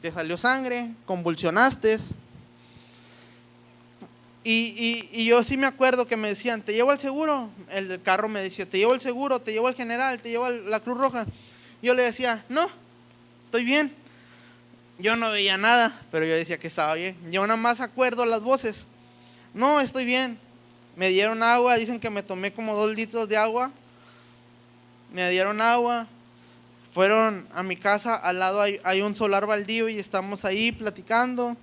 te salió sangre, convulsionaste. Y yo sí me acuerdo que me decían, ¿te llevo al seguro? El del carro me decía, ¿te llevo al seguro? ¿Te llevo al general? ¿Te llevo a la Cruz Roja? Yo le decía, no, estoy bien. Yo no veía nada, pero yo decía que estaba bien. Yo nada más acuerdo las voces. No, estoy bien. Me dieron agua, dicen que me tomé como 2 litros de agua. Me dieron agua. Fueron a mi casa, al lado hay un solar baldío y estamos ahí platicando.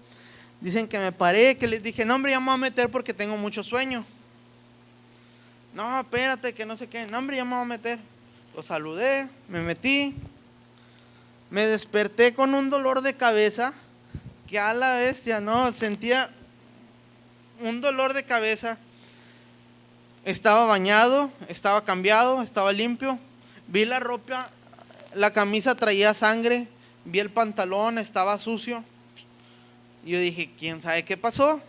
Dicen que me paré, que les dije, no hombre, ya me voy a meter porque tengo mucho sueño. No, espérate, que no sé qué. No hombre, ya me voy a meter. Los saludé, me metí. Me desperté con un dolor de cabeza que a la bestia, no, sentía un dolor de cabeza. Estaba bañado, estaba cambiado, estaba limpio. Vi la ropa, la camisa traía sangre, vi el pantalón, estaba sucio. Y yo dije, ¿quién sabe qué pasó?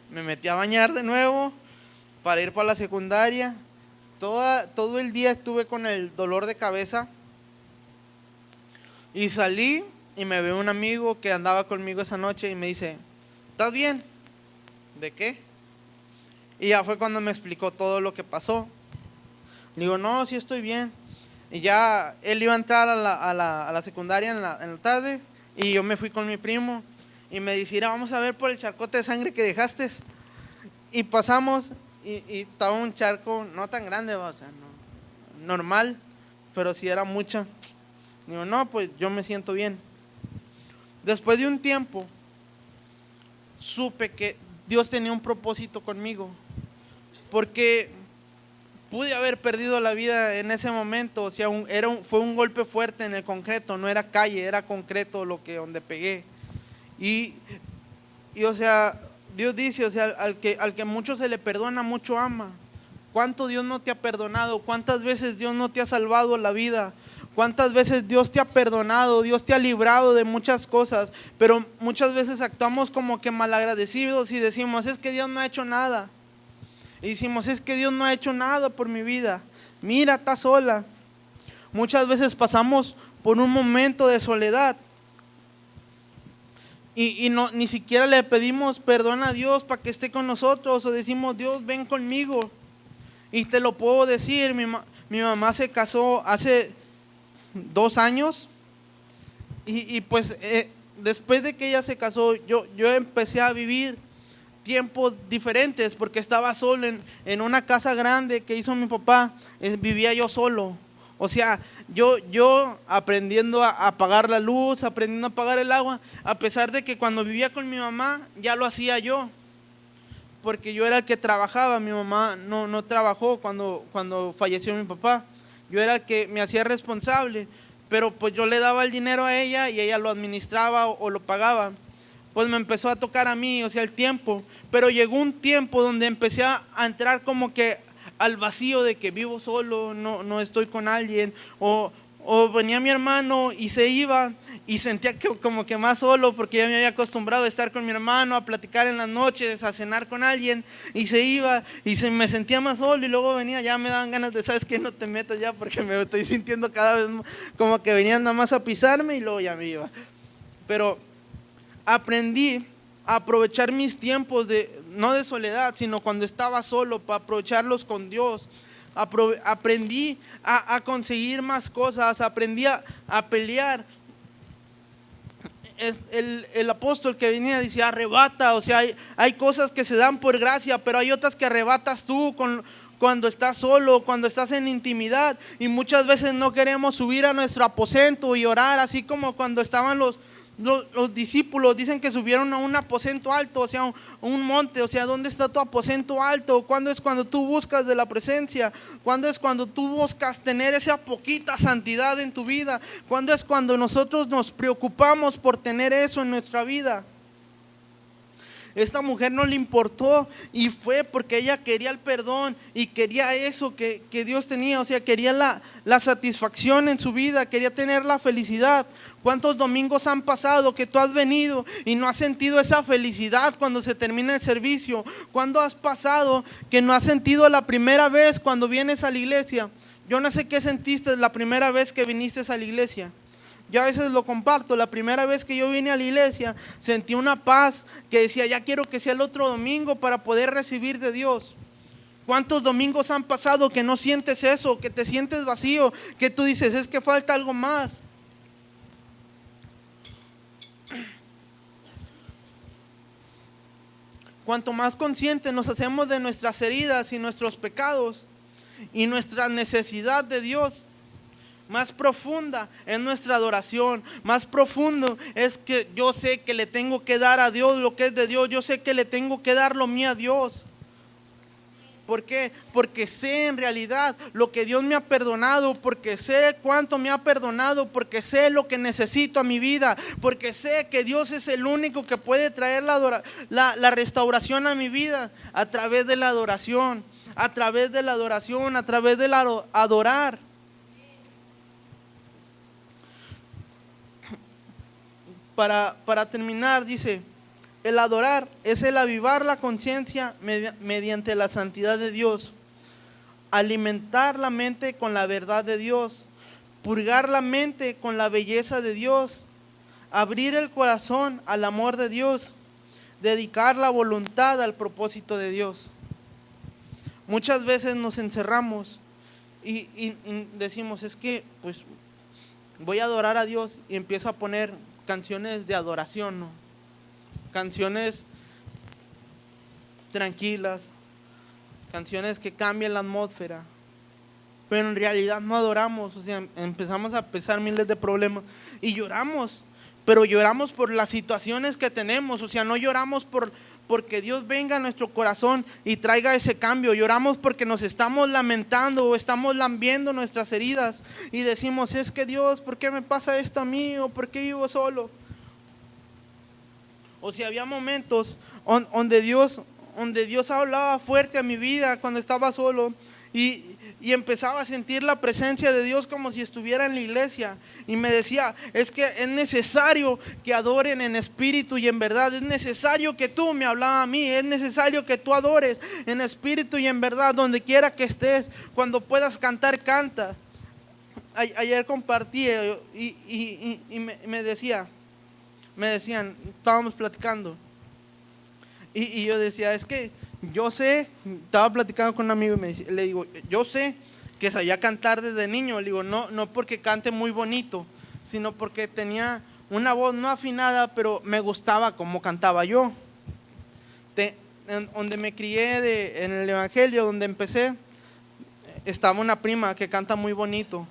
Me metí a bañar de nuevo para ir para la secundaria. Todo el día estuve con el dolor de cabeza. Y salí y me veo un amigo que andaba conmigo esa noche y me dice, ¿estás bien? ¿De qué? Y ya fue cuando me explicó todo lo que pasó. Le digo, no, sí estoy bien. Y ya él iba a entrar a la secundaria en la tarde y yo me fui con mi primo. Y me dice, vamos a ver por el charcote de sangre que dejaste. Y pasamos y estaba un charco no tan grande, o sea, no, normal, pero sí era mucha. Digo, no, pues yo me siento bien. Después de un tiempo, supe que Dios tenía un propósito conmigo. Porque pude haber perdido la vida en ese momento. O sea, fue un golpe fuerte en el concreto, no era calle, era concreto donde pegué. Y o sea, Dios dice, o sea, al que mucho se le perdona, mucho ama. ¿Cuánto Dios no te ha perdonado? ¿Cuántas veces Dios no te ha salvado la vida? ¿Cuántas veces Dios te ha perdonado? Dios te ha librado de muchas cosas, pero muchas veces actuamos como que malagradecidos y decimos, es que Dios no ha hecho nada. Y decimos, es que Dios no ha hecho nada por mi vida. Mira, está sola. Muchas veces pasamos por un momento de soledad. Y no, ni siquiera le pedimos perdón a Dios para que esté con nosotros, o decimos, Dios, ven conmigo. Y te lo puedo decir, mi mamá se casó hace 2 años y pues después de que ella se casó, yo empecé a vivir tiempos diferentes porque estaba solo en una casa grande que hizo mi papá, vivía yo solo. O sea, yo aprendiendo a apagar la luz, aprendiendo a apagar el agua, a pesar de que cuando vivía con mi mamá ya lo hacía yo, porque yo era el que trabajaba. Mi mamá no trabajó cuando falleció mi papá. Yo era el que me hacía responsable, pero pues yo le daba el dinero a ella y ella lo administraba o lo pagaba. Pues me empezó a tocar a mí, o sea, el tiempo, pero llegó un tiempo donde empecé a entrar como que al vacío de que vivo solo, no estoy con alguien, o venía mi hermano y se iba y sentía que como que más solo porque ya me había acostumbrado a estar con mi hermano, a platicar en las noches, a cenar con alguien, y se iba y me sentía más solo, y luego venía, ya me daban ganas de, ¿sabes qué? No te metas ya porque me estoy sintiendo cada vez como que venían nada más a pisarme y luego ya me iba. Pero aprendí a aprovechar mis tiempos no de soledad, sino cuando estaba solo, para aprovecharlos con Dios. Aprendí a conseguir más cosas, aprendí a pelear. El apóstol que venía decía, arrebata, o sea, hay cosas que se dan por gracia, pero hay otras que arrebatas tú cuando estás solo, cuando estás en intimidad, y muchas veces no queremos subir a nuestro aposento y orar, así como cuando estaban los discípulos, dicen que subieron a un aposento alto, o sea, un monte. O sea, ¿dónde está tu aposento alto? ¿Cuándo es cuando tú buscas de la presencia? ¿Cuándo es cuando tú buscas tener esa poquita santidad en tu vida? ¿Cuándo es cuando nosotros nos preocupamos por tener eso en nuestra vida? Esta mujer no le importó y fue porque ella quería el perdón y quería eso que Dios tenía. O sea, quería la satisfacción en su vida, quería tener la felicidad. ¿Cuántos domingos han pasado que tú has venido y no has sentido esa felicidad cuando se termina el servicio? ¿Cuándo has pasado que no has sentido la primera vez cuando vienes a la iglesia? Yo no sé qué sentiste la primera vez que viniste a la iglesia. Yo a veces lo comparto. La primera vez que yo vine a la iglesia sentí una paz que decía, ya quiero que sea el otro domingo para poder recibir de Dios. ¿Cuántos domingos han pasado que no sientes eso, que te sientes vacío, que tú dices, es que falta algo más? Cuanto más conscientes nos hacemos de nuestras heridas y nuestros pecados y nuestra necesidad de Dios, más profunda es nuestra adoración, más profundo es que yo sé que le tengo que dar a Dios lo que es de Dios, yo sé que le tengo que dar lo mío a Dios. ¿Por qué? Porque sé en realidad lo que Dios me ha perdonado, porque sé cuánto me ha perdonado, porque sé lo que necesito a mi vida, porque sé que Dios es el único que puede traer la restauración a mi vida a través de la adoración, a través de la adoración, a través de la adorar. Para terminar, dice, el adorar es el avivar la conciencia mediante la santidad de Dios, alimentar la mente con la verdad de Dios, purgar la mente con la belleza de Dios, abrir el corazón al amor de Dios, dedicar la voluntad al propósito de Dios. Muchas veces nos encerramos y decimos, es que pues voy a adorar a Dios, y empiezo a poner canciones de adoración, ¿no? Canciones tranquilas, canciones que cambian la atmósfera, pero en realidad no adoramos. O sea, empezamos a pesar miles de problemas y lloramos, pero lloramos por las situaciones que tenemos. O sea, no lloramos porque Dios venga a nuestro corazón y traiga ese cambio. Lloramos porque nos estamos lamentando o estamos lambiendo nuestras heridas y decimos, es que Dios, ¿por qué me pasa esto a mí? ¿O por qué vivo solo? O sea, había momentos donde Dios hablaba fuerte a mi vida cuando estaba solo y empezaba a sentir la presencia de Dios como si estuviera en la iglesia. Y me decía, es que es necesario que adoren en espíritu y en verdad. Es necesario que tú, me hablaba a mí, es necesario que tú adores en espíritu y en verdad, donde quiera que estés. Cuando puedas cantar, canta. Ayer compartí y me decían, estábamos platicando y yo decía, es que yo sé, estaba platicando con un amigo y le digo, yo sé que sabía cantar desde niño. Le digo, no porque cante muy bonito, sino porque tenía una voz no afinada, pero me gustaba cómo cantaba yo. Donde me crié, en el evangelio, donde empecé, estaba una prima que canta muy bonito.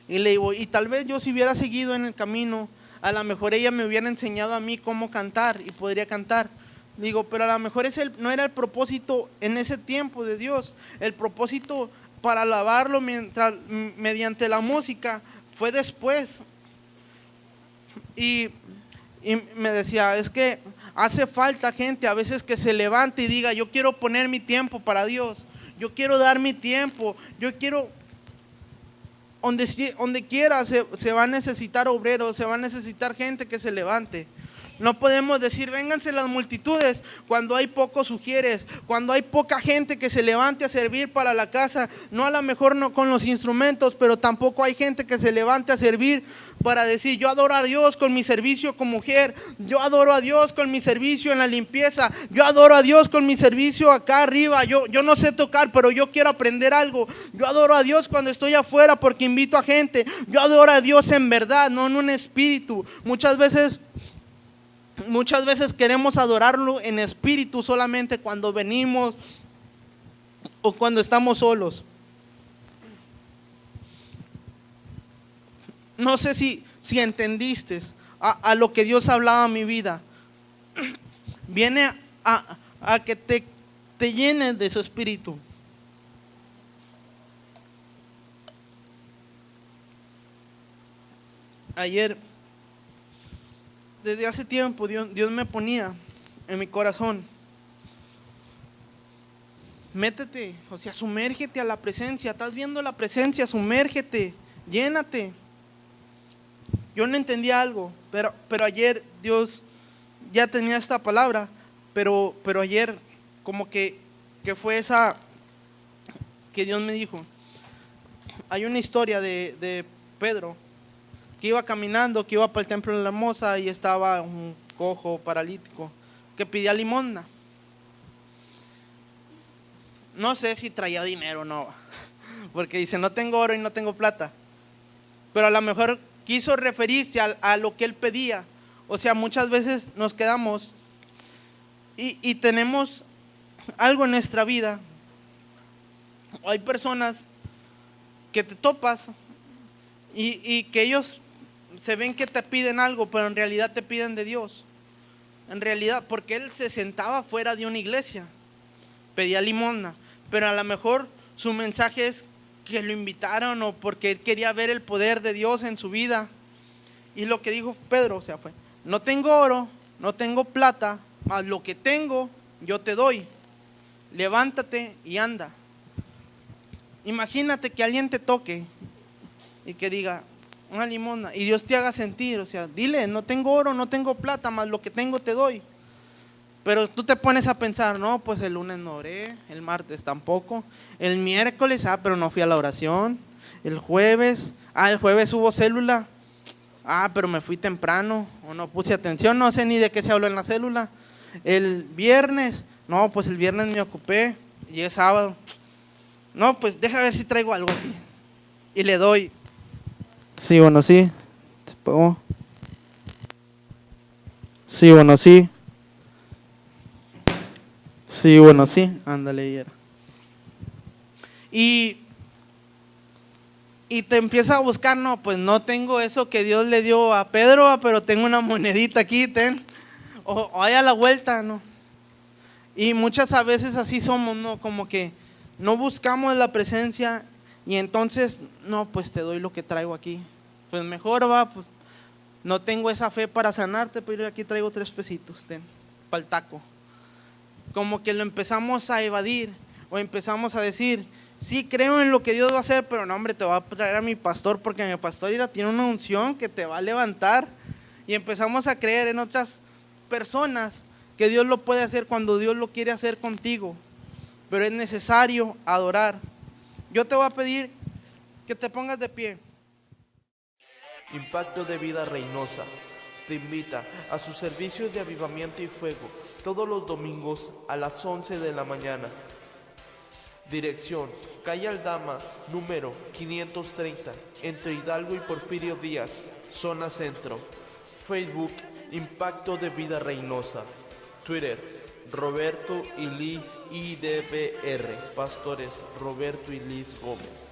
Y le digo, y tal vez yo si hubiera seguido en el camino, a lo mejor ella me hubiera enseñado a mí cómo cantar y podría cantar. Digo, pero a lo mejor no era el propósito en ese tiempo de Dios. El propósito para alabarlo mediante la música fue después. Y me decía, es que hace falta gente a veces que se levante y diga, yo quiero poner mi tiempo para Dios. Yo quiero dar mi tiempo. Yo quiero... Donde quiera se va a necesitar obreros, se va a necesitar gente que se levante. No podemos decir, vénganse las multitudes, cuando hay pocos sugieres, cuando hay poca gente que se levante a servir para la casa. No, a lo mejor no con los instrumentos, pero tampoco hay gente que se levante a servir para decir, yo adoro a Dios con mi servicio como mujer, yo adoro a Dios con mi servicio en la limpieza, yo adoro a Dios con mi servicio acá arriba. Yo no sé tocar, pero yo quiero aprender algo. Yo adoro a Dios cuando estoy afuera porque invito a gente. Yo adoro a Dios en verdad, no en un espíritu. Muchas veces queremos adorarlo en espíritu solamente cuando venimos o cuando estamos solos. No sé si entendiste a lo que Dios hablaba en mi vida. Viene a que te llenes de su espíritu. Ayer, desde hace tiempo, Dios me ponía en mi corazón, métete, o sea, sumérgete a la presencia. Estás viendo la presencia, sumérgete, llénate. Yo no entendía algo, pero ayer Dios ya tenía esta palabra, pero ayer como que fue esa que Dios me dijo. Hay una historia de Pedro que iba caminando, que iba para el templo de la hermosa y estaba un cojo paralítico que pedía limosna. No sé si traía dinero o no, porque dice, no tengo oro y no tengo plata, pero a lo mejor quiso referirse a lo que él pedía. O sea, muchas veces nos quedamos y tenemos algo en nuestra vida. Hay personas que te topas y que ellos se ven que te piden algo, pero en realidad te piden de Dios. En realidad, porque él se sentaba fuera de una iglesia, pedía limosna, pero a lo mejor su mensaje es que lo invitaron o porque él quería ver el poder de Dios en su vida. Y lo que dijo Pedro, o sea, fue, no tengo oro, no tengo plata, mas lo que tengo yo te doy. Levántate y anda. Imagínate que alguien te toque y que diga una limosna y Dios te haga sentir, o sea, dile, no tengo oro, no tengo plata, mas lo que tengo te doy. Pero tú te pones a pensar, no, pues el lunes no oré, el martes tampoco, el miércoles, pero no fui a la oración, el jueves hubo célula, pero me fui temprano o no puse atención, no sé ni de qué se habló en la célula. El viernes, no, pues el viernes me ocupé y es sábado. No, pues deja ver si traigo algo aquí. Y le doy. Sí, bueno, sí. Sí, bueno, sí. Sí, bueno, sí. Ándale, ya. Y te empieza a buscar, no, pues no tengo eso que Dios le dio a Pedro, pero tengo una monedita aquí, ten. O hay a la vuelta, ¿no? Y muchas a veces así somos, ¿no? Como que no buscamos la presencia y entonces, no, pues te doy lo que traigo aquí. Pues mejor pues no tengo esa fe para sanarte, pero aquí traigo 3 pesitos, ten, para el taco. Como que lo empezamos a evadir o empezamos a decir, sí, creo en lo que Dios va a hacer, pero no, hombre, te va a traer a mi pastor porque mi pastor tiene una unción que te va a levantar. Y empezamos a creer en otras personas que Dios lo puede hacer cuando Dios lo quiere hacer contigo, pero es necesario adorar. Yo te voy a pedir que te pongas de pie. Impacto de Vida Reynosa te invita a sus servicios de avivamiento y fuego todos los domingos a las 11 de la mañana. Dirección: calle Aldama, número 530, entre Hidalgo y Porfirio Díaz, zona centro. Facebook: Impacto de Vida Reynosa. Twitter: Roberto y Liz IDBR. Pastores: Roberto y Liz Gómez.